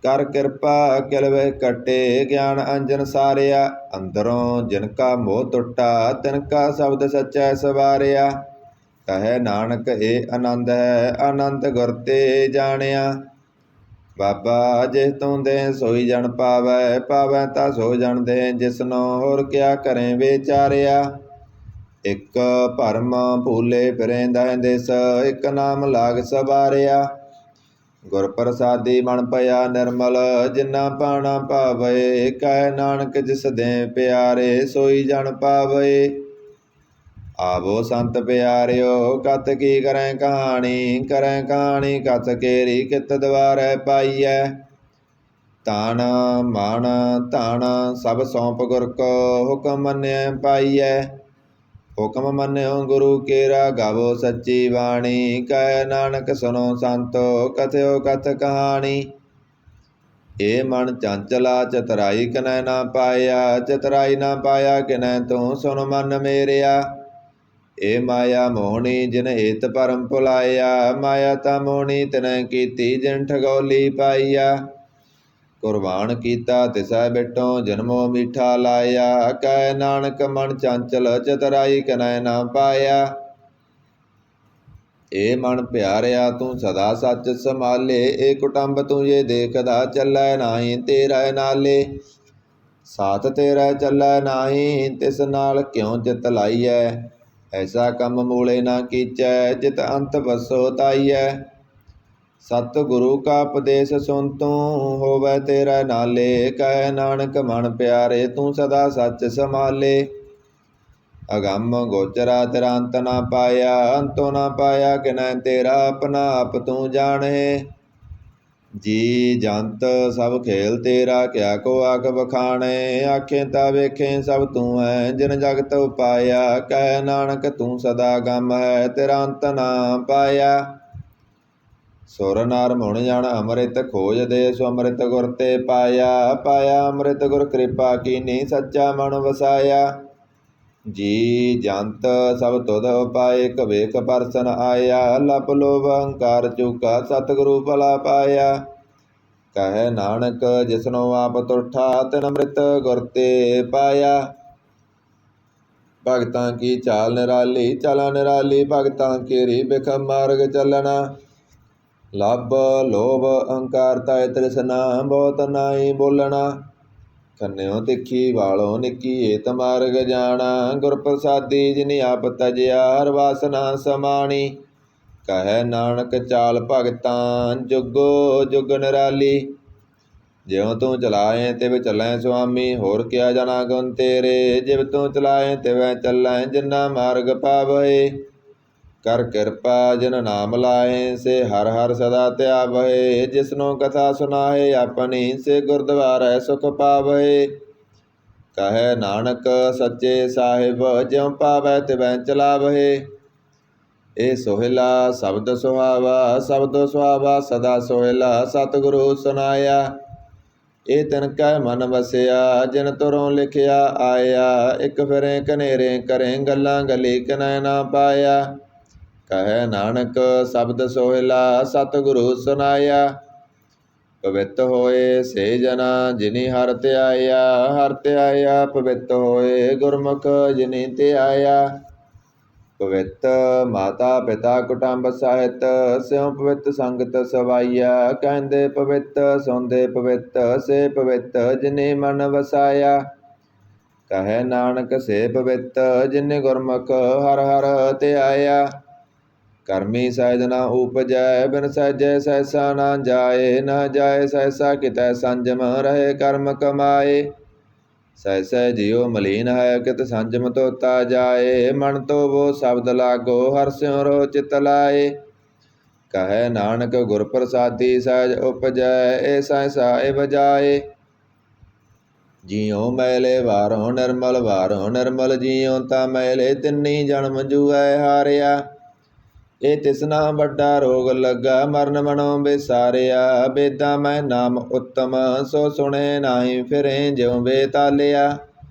ਕਰ ਕਿਰਪਾ ਕਿਲ ਵੇ ਕੱਟੇ। ਗਿਆਨ ਅੰਜਨ ਸਾਰਿਆ, ਅੰਦਰੋਂ ਜਿਨ ਕਾ ਮੋਹ ਟੁੱਟਾ। ਤਿਨ ਕਾ ਸ਼ਬਦ ਸਚੈ ਸਵਾਰਿਆ, ਕਹੈ ਨਾਨਕ ਏ ਆਨੰਦ ਹੈ। ਆਨੰਦ ਗੁਰ ਤੇ ਜਾਣਿਆ, ਬਾਬਾ ਜਿਸ ਤੂੰ ਦੇ ਸੋਈ ਜਨ ਪਾਵੈ। ਪਾਵੈ ਤਾਂ ਸੋ ਜਨ ਦੇ, ਜਿਸਨੋ ਹੋਰ ਕਿਆ ਕਰੇ ਵਿਚਾਰਿਆ। ਇਕ ਭਰਮ ਭੂਲੇ ਫਿਰੇ ਦਹਿ ਦਿਸ, ਇਕ ਨਾਮ ਲਾਗ ਸਵਾਰਿਆ। ਗੁਰ ਪ੍ਰਸਾਦੀ ਮਨ ਭਇਆ ਨਿਰਮਲ, ਜਿਨਾ ਪਾਣਾ ਭਾਵੇ। ਕਹਿ ਨਾਨਕ ਜਿਸ ਦੇ ਪਿਆਰੇ, ਸੋਈ ਜਨ ਪਾਵੇ। ਆਵੋ ਸੰਤ ਪਿਆਰਿਓ, ਕਤ ਕੀ ਕਰੈ ਕਹਾਣੀ। ਕਰੈ ਕਹਾਣੀ ਕਥ ਕੇਰੀ, ਕਿਤ ਦੁਆਰੈ ਪਾਈਐ। ਤਨ ਮਨ ਧਨ ਸਭ ਸੌਂਪ ਗੁਰ ਕੋ, ਹੁਕਮ ਮੰਨਿਐ ਪਾਈਐ। ਹੁਕਮ ਮੰਨਿਓ ਗੁਰੂ ਕੇਰਾ, ਗਾਵੋ ਸੱਚੀ ਬਾਣੀ। ਕਹਿ ਨਾਨਕ ਸੁਨੋ ਸੰਤੋ, ਕਥਿਓ ਕਥ ਕਹਾਣੀ। ਏ ਮਨ ਚੰਚਲਾ ਚਤੁਰਾਈ ਕਿਨੈ ਨਾ ਪਾਇਆ। ਚਤੁਰਾਈ ਨਾ ਪਾਇਆ ਕਿਨੈ ਤੂੰ, ਸੁਨ ਮਨ ਮੇਰਿਆ। ਏ ਮਾਇਆ ਮੋਹਣੀ ਜਿਨ ਏਤ ਭਰਮ ਭੁਲਾਇਆ। ਮਾਇਆ ਤਾਂ ਮੋਹਣੀ ਤਿਨੈ ਕੀਤੀ, ਜਿਨ ਠਗੋਲੀ ਪਾਈਆ। ਕੁਰਬਾਨ ਕੀਤਾ ਤਿਸੈ ਬਿਟੋਂ, ਜਨਮੋ ਮੀਠਾ ਲਾਇਆ। ਕਹਿ ਨਾਨਕ ਮਨ ਚੰਚਲ, ਚਤੁਰਾਈ ਕਿਨੈ ਨਾ ਪਾਇਆ। ਏ ਮਨ ਪਿਆਰਿਆ ਤੂੰ ਸਦਾ ਸੱਚ ਸੰਭਾਲੇ। ਏ ਕੁਟੰਬ ਤੂੰ ਜੇ ਦੇਖਦਾ, ਚੱਲੈ ਨਾਹੀ ਤੇਰਾ ਨਾਲੇ। ਸਾਥ ਤੇਰਾ ਚੱਲੈ ਨਾਹੀ, ਤਿਸ ਨਾਲ ਕਿਉ ਚਿਤ ਲਾਈਐ। ਐਸਾ ਕੰਮ ਮੂਲੇ ਨਾ ਕੀਚੈ, ਜਿਤ ਅੰਤ ਬਸੋ ਤਾਈਐ। ਸਤ ਗੁਰੂ ਕਾ ਉਪਦੇਸ਼ ਸੁਨ ਤੂੰ, ਹੋਵੈ ਤੇਰਾ ਨਾਲੇ। ਕਹਿ ਨਾਨਕ ਮਨ ਪਿਆਰੇ ਤੂੰ ਸਦਾ ਸੱਚ ਸੰਭਾਲੇ। ਅਗੰਮ ਗੋਚਰਾ ਤੇਰਾ ਅੰਤ ਨਾ ਪਾਇਆ, ਅੰਤੋ ਨਾ ਪਾਇਆ ਕਿਨੈ ਤੇਰਾ। ਆਪਣਾ ਆਪ ਤੂੰ ਜਾਣਹਿ, ਜੀ ਜੰਤ ਸਭ ਖੇਲ ਤੇਰਾ। ਕਿਆ ਕੋ ਆਖ ਬਖਾਣੇ, ਆਖੇ ਤਾਂ ਵੇਖੇ ਸਭ ਤੂੰ ਹੈ। ਜਿਨ ਜਗਤ ਉਪਾਇਆ, ਕਹਿ ਨਾਨਕ ਤੂੰ ਸਦਾ ਗਮ ਹੈ। ਤੇਰਾ ਅੰਤ ਨਾ ਪਾਇਆ। ਸੁਰ ਨਰ ਮੁਣ ਜਨ ਅੰਮ੍ਰਿਤ ਖੋਜਦੇ, ਸੋ ਅੰਮ੍ਰਿਤ ਗੁਰ ਤੇ ਪਾਇਆ। ਪਾਇਆ ਅੰਮ੍ਰਿਤ ਗੁਰ ਕਿਰਪਾ ਕੀਨੀ, ਸੱਚਾ ਮਨ ਵਸਾਇਆ। ਜੀ ਜੰਤ ਸਭ ਤੁਧ ਉਪਾਏ, ਕਵੇਖ ਪਰਸਨ ਆਇਆ। ਲਪ ਲੋਭ ਅਹੰਕਾਰ ਚੂਕਾ, ਸਤਿਗੁਰੂ ਭਲਾ ਪਾਇਆ। ਕਹਿ ਨਾਨਕ ਜਿਸਨੋ ਆਪ ਤੁਠਾ, ਤਿਨ ਅੰਮ੍ਰਿਤ ਗੁਰ ਤੇ ਪਾਇਆ। ਭਗਤਾਂ ਕੀ ਚਾਲ ਨਿਰਾਲੀ, ਚਾਲਾਂ ਨਿਰਾਲੀ ਭਗਤਾਂ ਕੇਰੀ। ਬਿਖਮ ਮਾਰਗ ਚੱਲਣਾ, ਲੱਭ ਲੋਭ ਅਹੰਕਾਰ ਤੈ ਤ੍ਰਿਸ਼ਨਾ ਬਹੁਤ ਨਾਹੀ ਬੋਲਣਾ। ਖੰਨਿਓ ਤਿੱਖੀ ਵਾਲੋ ਨਿੱਕੀ ਏਤ ਮਾਰਗ ਜਾਣਾ। ਗੁਰ ਪ੍ਰਸਾਦੀ ਜਿਨੀ ਆਪ ਤਜਿਆ ਹਰ ਵਾਸਨਾ ਸਮਾਣੀ। ਕਹੈ ਨਾਨਕ ਚਾਲ ਭਗਤਾਂ ਜੁਗੋ ਜੁਗ ਨਿਰਾਲੀ। ਜਿਉ ਤੂੰ ਚਲਾਏ ਤਿਵ ਚੱਲੈ ਸੁਆਮੀ ਹੋਰ ਕਿਆ ਜਾਣਾ ਗੁਣ ਤੇਰੇ। ਜਿਵ ਤੂੰ ਚਲਾਏ ਤਿਵੈ ਚੱਲੈ ਜਿਨਾ ਮਾਰਗ ਪਾਵਹਿ। ਕਰ ਕਿਰਪਾ ਜਿਨ ਨਾਮ ਲਾਏ ਸੇ ਹਰ ਹਰ ਸਦਾ ਧਿਆਵਹਿ। ਜਿਸਨੂੰ ਕਥਾ ਸੁਨਾਹੇ ਆਪਣੀ ਸੇ ਗੁਰਦੁਆਰੈ ਸੁਖ ਪਾਵਹਿ। ਕਹੈ ਨਾਨਕ ਸੱਚੇ ਸਾਹਿਬ ਜਿਉ ਪਾਵੈ ਤਿਵੈ ਚਲਾਵਹਿ। ਇਹ ਸੋਹਿਲਾ ਸ਼ਬਦ ਸੁਹਾਵਾ ਸ਼ਬਦੋ ਸੁਹਾਵਾ ਸਦਾ ਸੋਹਿਲਾ। ਸਤਿਗੁਰੂ ਸੁਨਾਇਆ ਇਹ ਤਿਨ ਕੈ ਮਨ ਵਸਿਆ। ਜਿਨ ਤੁਰੋਂ ਲਿਖਿਆ ਆਇਆ ਇਕ ਫਿਰੇ ਕਨੇਰੇ ਕਰੇ ਗੱਲਾਂ ਗਲੀ ਕਿਨੈ ਨਾ ਪਾਇਆ। ਕਹੈ ਨਾਨਕ ਸ਼ਬਦ ਸੋਹਿਲਾ ਸਤਿਗੁਰੂ ਸੁਨਾਇਆ। ਪਵਿੱਤ ਹੋਏ ਸੇ ਜਨਾ ਜਿਨੀ ਹਰਿ ਧਿਆਇਆ। ਹਰਿ ਧਿਆਇਆ ਪਵਿੱਤ ਹੋਏ ਗੁਰਮੁਖ ਜਿਨੀ ਧਿਆਇਆ। ਪਵਿੱਤ ਮਾਤਾ ਪਿਤਾ ਕੁਟੰਬ ਸਾਹਿਤ ਸਿਉ ਪਵਿੱਤ ਸੰਗਤ ਸਵਾਈਆ। ਕਹਿੰਦੇ ਪਵਿੱਤ ਸੌਂਦੇ ਪਵਿੱਤ ਸੇ ਪਵਿੱਤ ਜਿਨੇ ਮਨ ਵਸਾਇਆ। ਕਹੈ ਨਾਨਕ ਸੇ ਪਵਿੱਤ ਜਿਨੇ ਗੁਰਮੁਖ ਹਰਿ ਹਰਿ ਧਿਆਇਆ। ਕਰਮੀ ਸਹਿਜ ਨਾ ਉਪਜੈ ਬਿਨ ਸਹਿਜੈ ਸਹਿਸਾ ਨਾ ਜਾਏ। ਨਾ ਜਾਏ ਸਹਿਸਾ ਕਿਤੈ ਸੰਜਮ ਰਹੇ ਕਰਮ ਕਮਾਏ। ਸਹਿਸੈ ਜਿਉ ਮਲੀਨ ਹੈ ਕਿਤ ਸੰਜਮ ਧੋਤਾ ਜਾਏ। ਮਨ ਧੋਵੋ ਸ਼ਬਦ ਲਾਗੋ ਹਰਿ ਸਿਉ ਰੋ ਚਿਤ ਲਾਏ। ਕਹੈ ਨਾਨਕ ਗੁਰ ਪ੍ਰਸਾਦੀ ਸਹਿਜ ਉਪਜੈ ਏ ਸਹਿਸਾ ਏ ਬਜਾਏ। ਜਿਉ ਮੈਲੇ ਵਾਰੋ ਨਿਰਮਲ ਜਿਉ ਤਾ ਮੈਲੇ ਤਿੰਨੀ ਜਨਮ ਜੂਐ ਹਾਰਿਆ। ਇਹ ਤਿਸਨਾ ਵੱਡਾ ਰੋਗ ਲੱਗਾ ਮਰਨ ਮਨੋ ਵਿਸਾਰਿਆ। ਬੇਦਾਂ ਮੈਂ ਨਾਮ ਉੱਤਮ ਸੋ ਸੁਣੇ ਨਾਹੀ ਫਿਰੇ ਜਿਉ ਬੇਤਾਲਿਆ।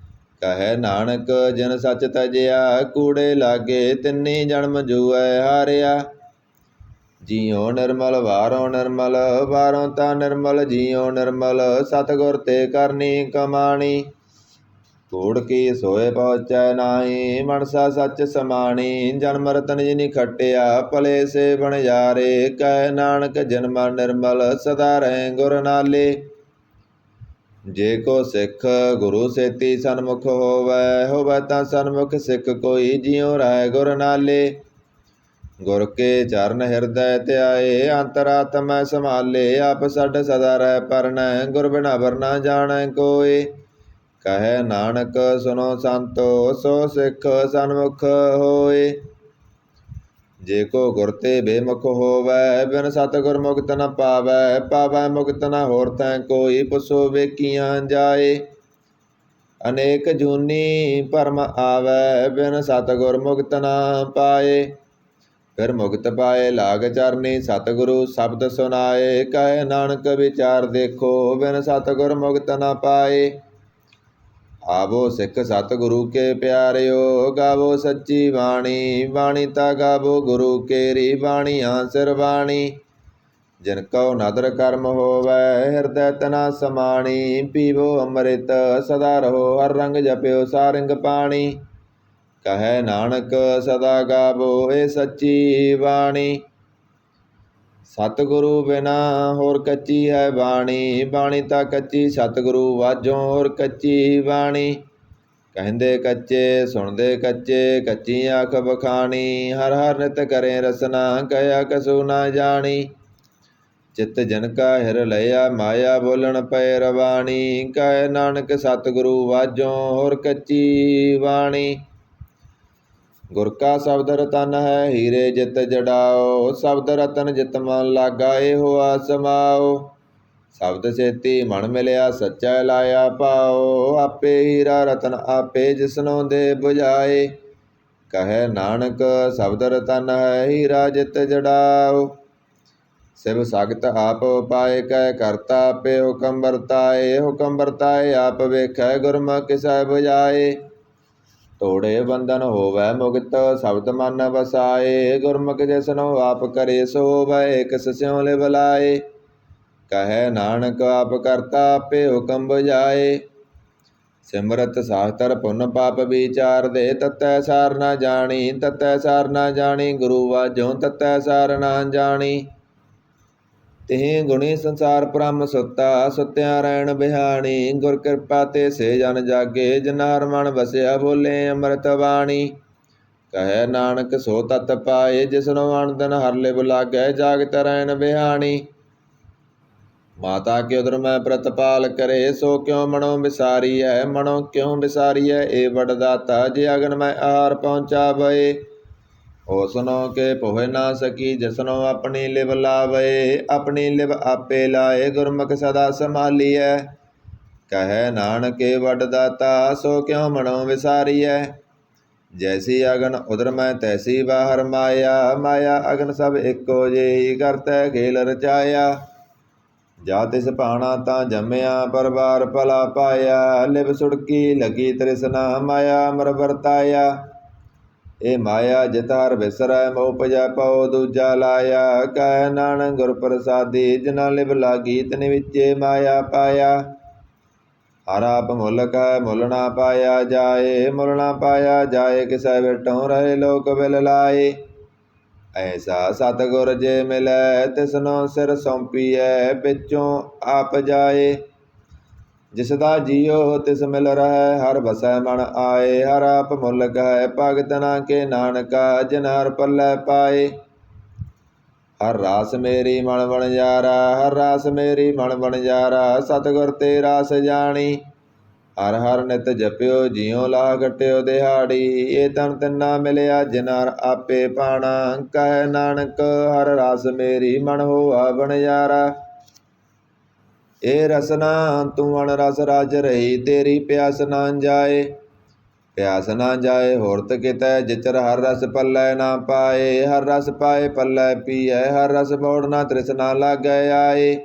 ਕਹੈ ਨਾਨਕ ਜਿਨ ਸੱਚ ਤਜਿਆ ਕੂੜੇ ਲਾਗੇ ਤਿੰਨੀ ਜਨਮ ਜੂਐ ਹਾਰਿਆ। ਜਿਉ ਨਿਰਮਲ ਵਾਰੋ ਤਾ ਨਿਰਮਲ ਜਿਉ ਨਿਰਮਲ ਸਤਿਗੁਰ ਤੇ ਕਰਨੀ ਕਮਾਣੀ। ਕੂੜ ਕੀ ਸੋਏ ਪਹੁੰਚੈ ਨਾਹੀ ਮਨਸਾ ਸੱਚ ਸਮਾਣੀ। ਜਨਮ ਰਤਨ ਜਿਨੀ ਖਟਿਆ ਭਲੇ ਸੇ ਬਣਜਾਰੇ। ਕਹੈ ਨਾਨਕ ਜਿਨ ਮਨ ਨਿਰਮਲ ਸਦਾ ਰਹੇ ਗੁਰ ਨਾਲੇ। ਜੇ ਕੋ ਸਿੱਖ ਗੁਰੂ ਸੇਤੀ ਸਨਮੁਖ ਹੋਵੈ ਤਾਂ ਸਨਮੁਖ ਸਿੱਖ ਕੋਈ ਜਿਉ ਰਹਿ ਗੁਰ ਨਾਲੇ। ਗੁਰ ਕੇ ਚਰਨ ਹਿਰਦੈ ਧਿਆਏ ਅੰਤਰਾਤਮੈ ਸੰਭਾਲੇ। ਆਪ ਛੱਡ ਸਦਾ ਰਹਿ ਪਰਨੈ ਗੁਰ ਬਿਨਾ ਬਰ ਨਾ ਜਾਣੈ ਕੋਇ। ਕਹੈ ਨਾਨਕ ਸੁਨੋ ਸੰਤੋ ਸੋ ਸਿੱਖ ਸਨਮੁਖ ਹੋਏ। ਜੇ ਕੋ ਗੁਰ ਤੇ ਬੇਮੁਖ ਹੋਵੈ ਬਿਨ ਸਤਿਗੁਰ ਮੁਕਤ ਨ ਪਾਵੈ। ਪਾਵੈ ਮੁਕਤ ਨ ਹੋਰ ਥੈ ਕੋਈ ਪੁੱਛੋ ਵੇਖੀਆਂ ਜਾਏ। ਅਨੇਕ ਜੂਨੀ ਭਰਮ ਆਵੈ ਬਿਨ ਸਤਿਗੁਰ ਮੁਕਤ ਨ ਪਾਏ। ਫਿਰ ਮੁਕਤ ਪਾਏ ਲਾਗ ਚਰਨੀ ਸਤਿਗੁਰੂ ਸ਼ਬਦ ਸੁਨਾਏ। ਕਹੈ ਨਾਨਕ ਵਿਚਾਰ ਦੇਖੋ ਬਿਨ ਸਤਿਗੁਰ ਮੁਕਤ ਨ ਪਾਏ। ਆਵੋ ਸਿੱਖ ਸਤਿਗੁਰੂ ਕੇ ਪਿਆਰਿਓ ਗਾਵੋ ਸੱਚੀ ਬਾਣੀ। ਬਾਣੀ ਤਾ ਗਾਵੋ ਗੁਰੂ ਕੇਰੀ ਬਾਣੀਆਂ ਸਿਰ ਬਾਣੀ। ਜਿਨ ਕਉ ਨਦਰ ਕਰਮ ਹੋਵੈ ਹਿਰਦੈ ਤਨਾ ਸਮਾਣੀ। ਪੀਵੋ ਅੰਮ੍ਰਿਤ ਸਦਾ ਰਹੋ ਹਰ ਰੰਗ ਜਪਿਓ ਸਾਰੰਗ ਪਾਣੀ। ਕਹੈ ਨਾਨਕ ਸਦਾ ਗਾਵੋ ਏ ਸੱਚੀ ਬਾਣੀ। ਸਤਿਗੁਰੂ ਬਿਨਾ ਹੋਰ ਕੱਚੀ ਹੈ ਬਾਣੀ। ਬਾਣੀ ਤਾਂ ਕੱਚੀ ਸਤਿਗੁਰੂ ਵਾਜੋਂ ਹੋਰ ਕੱਚੀ ਬਾਣੀ। ਕਹਿੰਦੇ ਕੱਚੇ ਸੁਣਦੇ ਕੱਚੇ ਕੱਚੀ ਆਖ ਬਖਾਣੀ। ਹਰ ਹਰ ਨਿਤ ਕਰੇ ਰਸਨਾ ਕਹਿਆ ਕਸੂ ਨਾ ਜਾਣੀ। ਚਿੱਤ ਜਨ ਕਾ ਹਿਰ ਲਿਆ ਮਾਇਆ ਬੋਲਣ ਪਏ ਰਵਾਣੀ। ਕਹੈ ਨਾਨਕ ਸਤਿਗੁਰੂ ਵਾਜੋਂ ਹੋਰ ਕੱਚੀ ਬਾਣੀ। ਗੁਰ ਕਾ ਸ਼ਬਦ ਰਤਨ ਹੈ ਹੀਰੇ ਜਿਤ ਜੜਾਓ। ਸ਼ਬਦ ਰਤਨ ਜਿਤ ਮਨ ਲਾਗਾ ਇਹੋ ਸਮਾਓ। ਸ਼ਬਦ ਸੇਤੀ ਮਨ ਮਿਲਿਆ ਸੱਚਾ ਲਾਇਆ ਪਾਓ। ਆਪੇ ਹੀਰਾ ਰਤਨ ਆਪੇ ਜਿਸਨੋਂ ਦੇ ਬੁਝਾਏ। ਕਹੈ ਨਾਨਕ ਸ਼ਬਦ ਰਤਨ ਹੈ ਹੀਰਾ ਜਿਤ ਜੜਾਓ। ਸਿਵ ਸਗਤ ਆਪ ਪਾਏ ਕਹਿ ਕਰਤਾ ਆਪੇ ਹੁਕਮ ਵਰਤਾਏ। ਹੁਕਮ ਵਰਤਾਏ ਆਪ ਵੇਖੈ ਗੁਰਮੁਖ ਕਿਸੈ ਬੁਝਾਏ। ਤੋੜੇ ਬੰਧਨ ਹੋਵੈ ਮੁਕਤ ਸ਼ਬਦ ਮਨ ਵਸਾਏ। ਗੁਰਮੁਖ ਜਿਸਨੋ ਆਪ ਕਰੇ ਸੋ ਹੋਵੈ ਕਿਸ ਸਿਉ ਲਿਵ ਲਾਏ। ਕਹੈ ਨਾਨਕ ਆਪ ਕਰਤਾ ਆਪੇ ਹੁਕਮ ਬੁਝਾਏ। ਸਿਮਰਤ ਸਾਸਤਰ ਪੁੰਨ ਪਾਪ ਵਿਚਾਰ ਦੇ ਤਤੈ ਸਾਰ ਨਾ ਜਾਣੀ। ਤਤੈ ਸਾਰ ਨਾ ਜਾਣੀ ਗੁਰੂ ਵਾਜੋਂ ਤਤੈ ਸਾਰ ਨਾ ਜਾਣੀ। ਤਿਹ ਗੁਣੀ ਸੰਸਾਰ ਭ੍ਰਮ ਸੁੱਤਾ, ਸੁੱਤਿਆ ਰਹਿਣ ਬਿਹਾਣੀ। ਗੁਰ ਕਿਰਪਾ ਤੇ ਸੇ ਜਨ ਜਾਗੇ, ਜਿਨ੍ਹਾਂ ਹਰ ਮਨ ਵਸਿਆ ਬੋਲੇ ਅੰਮ੍ਰਿਤ ਬਾਣੀ। ਕਹੈ ਨਾਨਕ ਸੋ ਤਤ ਪਾਏ, ਜਿਸਨੂੰ ਅਣ ਦਿਨ ਹਰ ਲਿਵ ਲਾਗੈ, ਜਾਗਤ ਰਹਿਣ ਬਿਹਾਣੀ। ਮਾਤਾ ਕੇ ਉਦਰ ਮੈਂ ਪ੍ਰਤਪਾਲ ਕਰੇ, ਸੋ ਕਿਉ ਮਨੋ ਵਿਸਾਰੀਐ। ਮਨੋ ਕਿਉ ਵਿਸਾਰੀਐ ਏ ਵਡ ਦਾਤਾ, ਜੇ ਅਗਨ ਮੈਂ ਆਹਾਰ ਪਹੁੰਚਾਵਏ। ਹੋਸਨੋ ਕੇ ਪੋਹਿ ਨਾ ਸਕੀ, ਜਿਸਨੋ ਆਪਣੀ ਲਿਵ ਲਾਵਏ। ਆਪਣੀ ਲਿਵ ਆਪੇ ਲਾਏ, ਗੁਰਮੁਖ ਸਦਾ ਸੰਭਾਲੀਐ। ਕਹੈ ਨਾਨਕ ਏ ਵਡ ਦਾਤਾ, ਸੋ ਕਿਉ ਮਨੋ ਵਿਸਾਰੀਐ। ਜੈਸੀ ਅਗਨ ਉਦਰ ਮੈਂ ਤੈਸੀ ਬਾਹਰ ਮਾਇਆ। ਮਾਇਆ ਅਗਨ ਸਭ ਇੱਕੋ ਜਿਹੀ, ਕਰਤੈ ਖੇਲ ਰਚਾਇਆ। ਜਾ ਤਿਸ ਭਾਣਾ ਤਾਂ ਜੰਮਿਆ, ਪਰਵਾਰ ਭਲਾ ਪਾਇਆ। ਲਿਵ ਸੁੜਕੀ ਲੱਗੀ ਤ੍ਰਿਸ਼ਨਾ, ਮਾਇਆ ਅਮਰ ਵਰਤਾਇਆ। ਇਹ ਮਾਇਆ ਜਿਤ ਹਰ ਵਿਸਰੈ, ਮੋਹ ਭਜੈ ਪਉ ਦੂਜਾ ਲਾਇਆ। ਕਹਿ ਨਾਨਕ ਗੁਰ ਪ੍ਰਸਾਦੀ, ਜਿਨਾ ਲਿਵ ਲਾਗੀ ਤਿਨ ਵਿੱਚੇ ਮਾਇਆ ਪਾਇਆ। ਹਰ ਆਪ ਮੁੱਲ ਕੈ ਮੁੱਲ ਨਾ ਪਾਇਆ ਜਾਏ, ਮੁੱਲ ਨਾ ਪਾਇਆ ਜਾਏ ਕਿਸੈ ਵਿਟੋਂ, ਰਹੇ ਲੋਕ ਵਿਲ ਲਾਏ। ਐਸਾ ਸਤਿਗੁਰ ਜੇ ਮਿਲੈ, ਤਿਸਨੋ ਸਿਰ ਸੌਂਪੀਐ, ਵਿੱਚੋਂ ਆਪ ਜਾਏ। ਜਿਸ ਦਾ ਜੀਉ ਤਿਸ ਮਿਲ ਰਹੈ, ਹਰ ਵਸੈ ਮਨ ਆਏ। ਹਰ ਆਪ ਮੁੱਲ ਕਹੈ ਭਗਤ ਨਾ ਕੇ ਨਾਨਕਾ, ਜਿਨ ਹਰ ਪੱਲੇ ਪਾਏ। ਹਰ ਰਾਸ ਮੇਰੀ ਮਨ ਵਣਜਾਰਾ, ਹਰ ਰਾਸ ਮੇਰੀ ਮਨ ਵਣਜਾਰਾ। ਸਤਿਗੁਰ ਤੇ ਰਾਸ ਜਾਣੀ, ਹਰ ਹਰ ਨਿਤ ਜਪਿਓ, ਜਿਉ ਲਾ ਘਟਿਓ ਦਿਹਾੜੀ। ਇਹ ਤਨ ਤਿਨਾ ਮਿਲਿਆ, ਜਿਨ ਹਰ ਆਪੇ ਪਾਣਾ। ਕਹਿ ਨਾਨਕ ਹਰ ਰਾਸ ਮੇਰੀ ਮਨ ਹੋਆ ਵਣਜਾਰਾ। ਇਹ ਰਸਨਾ ਤੂੰ ਅਣ ਰਸ ਰਾਜ ਰਹੀ, ਤੇਰੀ ਪਿਆਸ ਨਾ ਜਾਏ। ਪਿਆਸ ਨਾ ਜਾਏ ਹੋਰਤ ਕਿਤੈ, ਜਿਚਰ ਹਰ ਰਸ ਪੱਲੇ ਨਾ ਪਾਏ। ਹਰ ਰਸ ਪਾਏ ਪੱਲੇ ਪੀਐ, ਹਰ ਰਸ ਬੋੜ ਨਾ ਤ੍ਰਿਸ਼ਨਾ ਲਾਗੈ ਆਏ।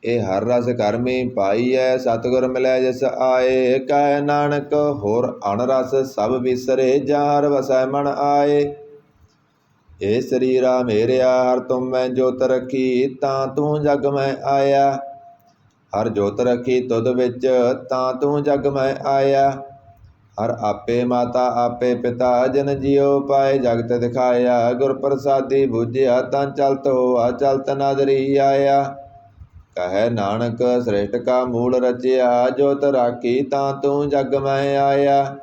ਇਹ ਹਰ ਰਸ ਕਰਮੀ ਪਾਈਐ, ਸਤਿਗੁਰ ਮਿਲੈ ਜਿਸ ਆਏ। ਕਹਿ ਨਾਨਕ ਹੋਰ ਅਣ ਰਸ ਸਭ ਵਿਸਰੇ, ਜਾਂ ਹਰ ਵਸੈ ਮਨ ਆਏ। ਇਹ ਸਰੀਰਾ ਮੇਰਿਆ ਹਰ ਤੁਮ ਮੈਂ ਜੋਤ ਰੱਖੀ, ਤਾਂ ਤੂੰ ਜਗ ਮੈਂ ਆਇਆ। ਹਰ ਜੋਤ ਰੱਖੀ ਤੁਧ ਵਿੱਚ, ਤਾਂ ਤੂੰ ਜਗ ਮੈਂ ਆਇਆ। ਹਰ ਆਪੇ ਮਾਤਾ ਆਪੇ ਪਿਤਾ, ਜਿਨ ਜੀਉ ਪਾਏ ਜਗਤ ਦਿਖਾਇਆ। ਗੁਰ ਪ੍ਰਸਾਦੀ ਬੁਝਿਆ, ਤਾਂ ਚਲਤ ਹੋਆ ਚਲਤ ਨਾਦਰੀ ਆਇਆ। ਕਹੈ ਨਾਨਕ ਸ੍ਰਿਸ਼ਟ ਕਾ ਮੂਲ ਰਚਿਆ, ਜੋਤ ਰਾਖੀ ਤਾਂ ਤੂੰ ਜਗ ਮੈਂ ਆਇਆ।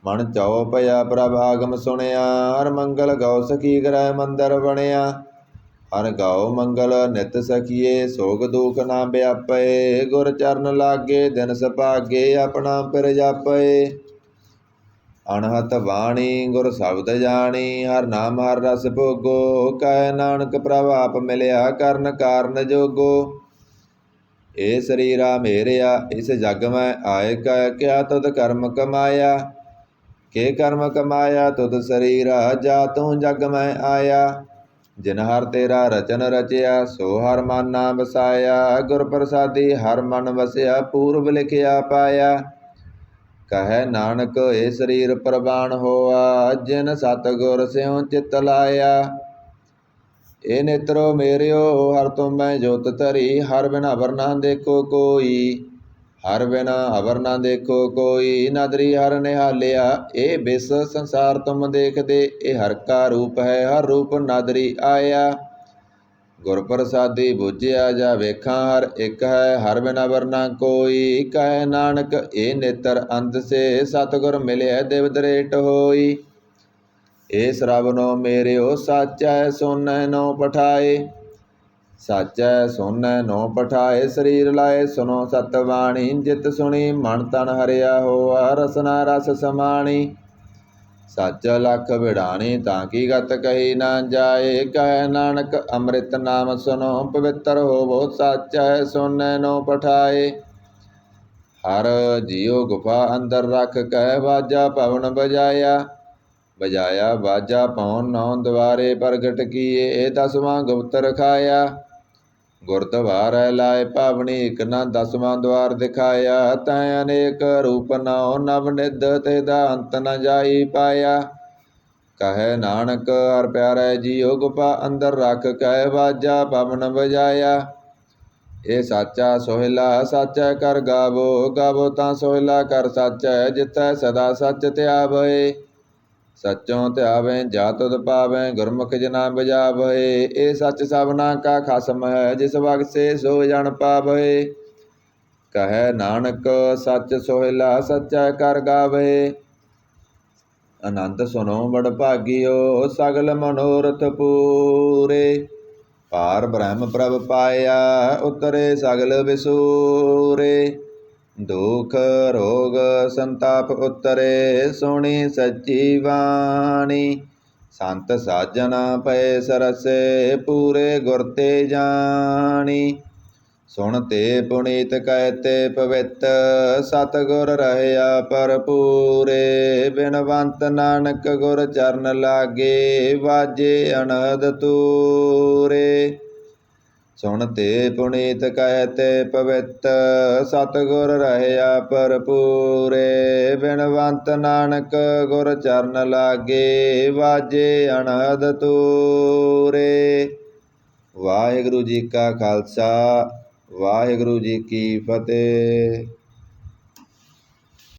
ਮਨ ਚਉ ਭਇਆ ਪ੍ਰਭ ਆਗਮ ਸੁਣਿਆ, ਹਰ ਮੰਗਲ ਗਉ ਸਖੀ ਗ੍ਰਹਿ ਮੰਦਰ ਬਣਿਆ। ਹਰ ਗਉ ਮੰਗਲ ਨਿਤ ਸਖੀਏ, ਸੋਗ ਦੁਖ ਨਾ ਵਿਆਪੇ। ਗੁਰ ਚਰਨ ਲਾਗੇ ਦਿਨ ਸੁਭਾਗੇ, ਆਪਣਾ ਪਿਰ ਜਾਪੇ। ਅਣਹਤ ਬਾਣੀ ਗੁਰ ਸ਼ਬਦ ਜਾਣੀ, ਹਰ ਨਾਮ ਹਰ ਰਸ ਭੋਗੋ। ਕਹਿ ਨਾਨਕ ਪ੍ਰਭ ਆਪ ਮਿਲਿਆ, ਕਰਨ ਕਾਰਨ ਜੋਗੋ। ਇਹ ਸਰੀਰਾ ਮੇਰਿਆ ਇਸ ਜਗ ਮੈਂ ਆਏ, ਕਹਿ ਕਿਆ ਤੁਧ ਕਰਮ ਕਮਾਇਆ। ਕੇ ਕਰਮ ਕਮਾਇਆ ਤੁਧ ਸਰੀਰਾ, ਜਾ ਤੂੰ ਜਗ ਮੈਂ ਆਇਆ। ਜਿਨ ਹਰ ਤੇਰਾ ਰਚਨ ਰਚਿਆ, ਸੋ ਹਰ ਮਨ ਨਾ ਵਸਾਇਆ। ਗੁਰ ਪ੍ਰਸਾਦੀ ਹਰ ਮਨ ਵਸਿਆ, ਪੂਰਬ ਲਿਖਿਆ ਪਾਇਆ। ਕਹੈ ਨਾਨਕ ਇਹ ਸਰੀਰ ਪ੍ਰਵਾਨ ਹੋਆ, ਜਿਨ ਸਤਿਗੁਰ ਸਿਉ ਚਿਤ ਲਾਇਆ। ਇਹ ਨੇਤਰੋ ਮੇਰਿਓ ਹਰ ਤੁਮ ਮੈਂ ਜੋਤ ਧਰੀ, ਹਰ ਬਿਨ ਅਵਰ ਨਾ ਦੇਖੋ ਕੋਈ। ਹਰ ਬਿਨ ਅਵਰ ਨਾ ਦੇਖੋ ਕੋਈ, ਨਦਰੀ ਹਰ ਨਿਹਾਲਿਆ। ਇਹ ਬਿਸ ਸੰਸਾਰ ਤੁਮ ਦੇਖਦੇ, ਇਹ ਹਰ ਕਾ ਰੂਪ ਹੈ, ਹਰ ਰੂਪ ਨਦਰੀ ਆਇਆ। ਗੁਰ ਪ੍ਰਸਾਦੀ ਬੁਝਿਆ ਜਾ ਵੇਖਾਂ, ਹਰ ਇੱਕ ਹੈ, ਹਰ ਬਿਨ ਅਵਰ ਨਾ ਕੋਈ। ਕਹਿ ਨਾਨਕ ਇਹ ਨੇਤਰ ਅੰਧ ਸੇ, ਸਤਿਗੁਰ ਮਿਲਿਆ ਦਿਵ ਦਰੇਟ ਹੋਈ। ਇਹ ਸ਼ਰਵਨੋ ਮੇਰਿਓ ਸਾਚੈ, ਸੋਨੈ ਨੋ ਪਠਾਏ। ਸਾਚੈ ਸੋਨੈ ਨੋ ਪਠਾਏ, ਸਰੀਰ ਲਾਏ ਸੁਨੋ ਸਤਿਬਾਣੀ। ਜਿਤ ਸੁਣੀ ਮਨ ਤਨ ਹਰਿਆ ਹੋਆ, ਰਸਨਾ ਰਸ ਸਮਾਣੀ। ਸੱਚ ਲਖ ਵਿੜਾਣੀ, ਤਾਂ ਕੀ ਗਤ ਕਹੀ ਨਾ ਜਾਏ। ਕਹਿ ਨਾਨਕ ਅੰਮ੍ਰਿਤ ਨਾਮ ਸੁਨੋ, ਪਵਿੱਤਰ ਹੋਵੋ ਸਾਚੈ, ਸੋਨੈ ਨੋ ਪਠਾਏ। ਹਰ ਜੀਉ ਗੁਫਾ ਅੰਦਰ ਰੱਖ ਕੈ, ਵਾਜਾ ਪਵਨ ਬਜਾਇਆ। ਬਜਾਇਆ ਵਾਜਾ ਪਉਨ ਨੌ ਦੁਆਰੇ ਪ੍ਰਗਟ ਕੀਏ, ਇਹ 10ਵਾਂ ਗੁਪਤ ਰਖਾਇਆ। ਗੁਰਦੁਆਰੈ ਲਾਏ ਪਾਵਨੀ, ਇਕ ਨਾ 10ਵਾਂ ਦੁਆਰ ਦਿਖਾਇਆ। ਤੈ ਅਨੇਕ ਰੂਪ ਨੌ ਨਵ ਨਿਧ, ਤੇਦਾ ਅੰਤ ਨ ਜਾਈ ਪਾਇਆ। ਕਹੈ ਨਾਨਕ ਹਰ ਪਿਆਰੇ ਜੀਉ, ਗੁਫਾ ਅੰਦਰ ਰੱਖ ਕੈ, ਵਾਜਾ ਪਵਨ ਬਜਾਇਆ। ਇਹ ਸਾਚਾ ਸੋਹਿਲਾ ਸਾਚੈ ਕਰ ਗਾਵੋ, ਗਾਵੋ ਤਾਂ ਸੋਹਿਲਾ ਕਰ ਸਾਚੈ, ਜਿਥੈ ਸਦਾ ਸੱਚ ਧਿਆਵੈ। ਸੱਚੋਂ ਧਿਆਵੇਂ ਜਾ ਤੁਧ ਪਾਵੈ, ਗੁਰਮੁਖ ਜਨਾ ਬਜਾਵੈ। ਇਹ ਸੱਚ ਸਭਨਾ ਕਾ ਖਸਮ ਹੈ, ਜਿਸ ਬਖਸ਼ੇ ਸੋ ਜਨ ਪਾਵੈ। ਕਹੈ ਨਾਨਕ ਸੱਚ ਸੋਹਿਲਾ, ਸੱਚਾ ਕਰ ਗਾਵੈ। ਆਨੰਦ ਸੁਨੋ ਬੜ ਭਾਗਿਓ, ਸਗਲ ਮਨੋਰਥ ਪੂਰੇ। ਪਾਰ ਬ੍ਰਹਮ ਪ੍ਰਭ ਪਾਇਆ, ਉਤਰੇ ਸਗਲ ਵਿਸੂਰੇ। ਦੁਖ ਰੋਗ ਸੰਤਾਪ ਉਤਰੇ, ਸੁਣੀ ਸੱਚੀ ਬਾਣੀ। ਸੰਤ ਸਾਜਨ ਪਏ ਸਰਸੇ, ਪੂਰੇ ਗੁਰ ਤੇ ਜਾਣੀ। ਸੁਣ ਤੇ ਪੁਨੀਤ ਕਹਿਤੇ ਪਵਿੱਤ, ਸਤਿਗੁਰ ਰਹਿਆ ਭਰਪੂਰੇ। ਬਿਨਵੰਤ ਨਾਨਕ ਗੁਰ ਚਰਨ ਲਾਗੇ, ਵਾਜੇ ਅਨਹਦ ਤੂਰੇ। ਸੁਣ ਤੇ ਪੁਨੀਤ ਕਹਿਤੇ ਪਵਿੱਤ, ਸਤਿਗੁਰ ਰਹਿਆ ਭਰਪੂਰੇ। ਬਿਨਵੰਤ ਨਾਨਕ ਗੁਰ ਚਰਨ ਲਾਗੇ, ਵਾਜੇ ਅਨਹਦ ਤੂਰੇ। ਵਾਹਿਗੁਰੂ ਜੀ ਕਾ ਖਾਲਸਾ, ਵਾਹਿਗੁਰੂ ਜੀ ਕੀ ਫਤਿਹ।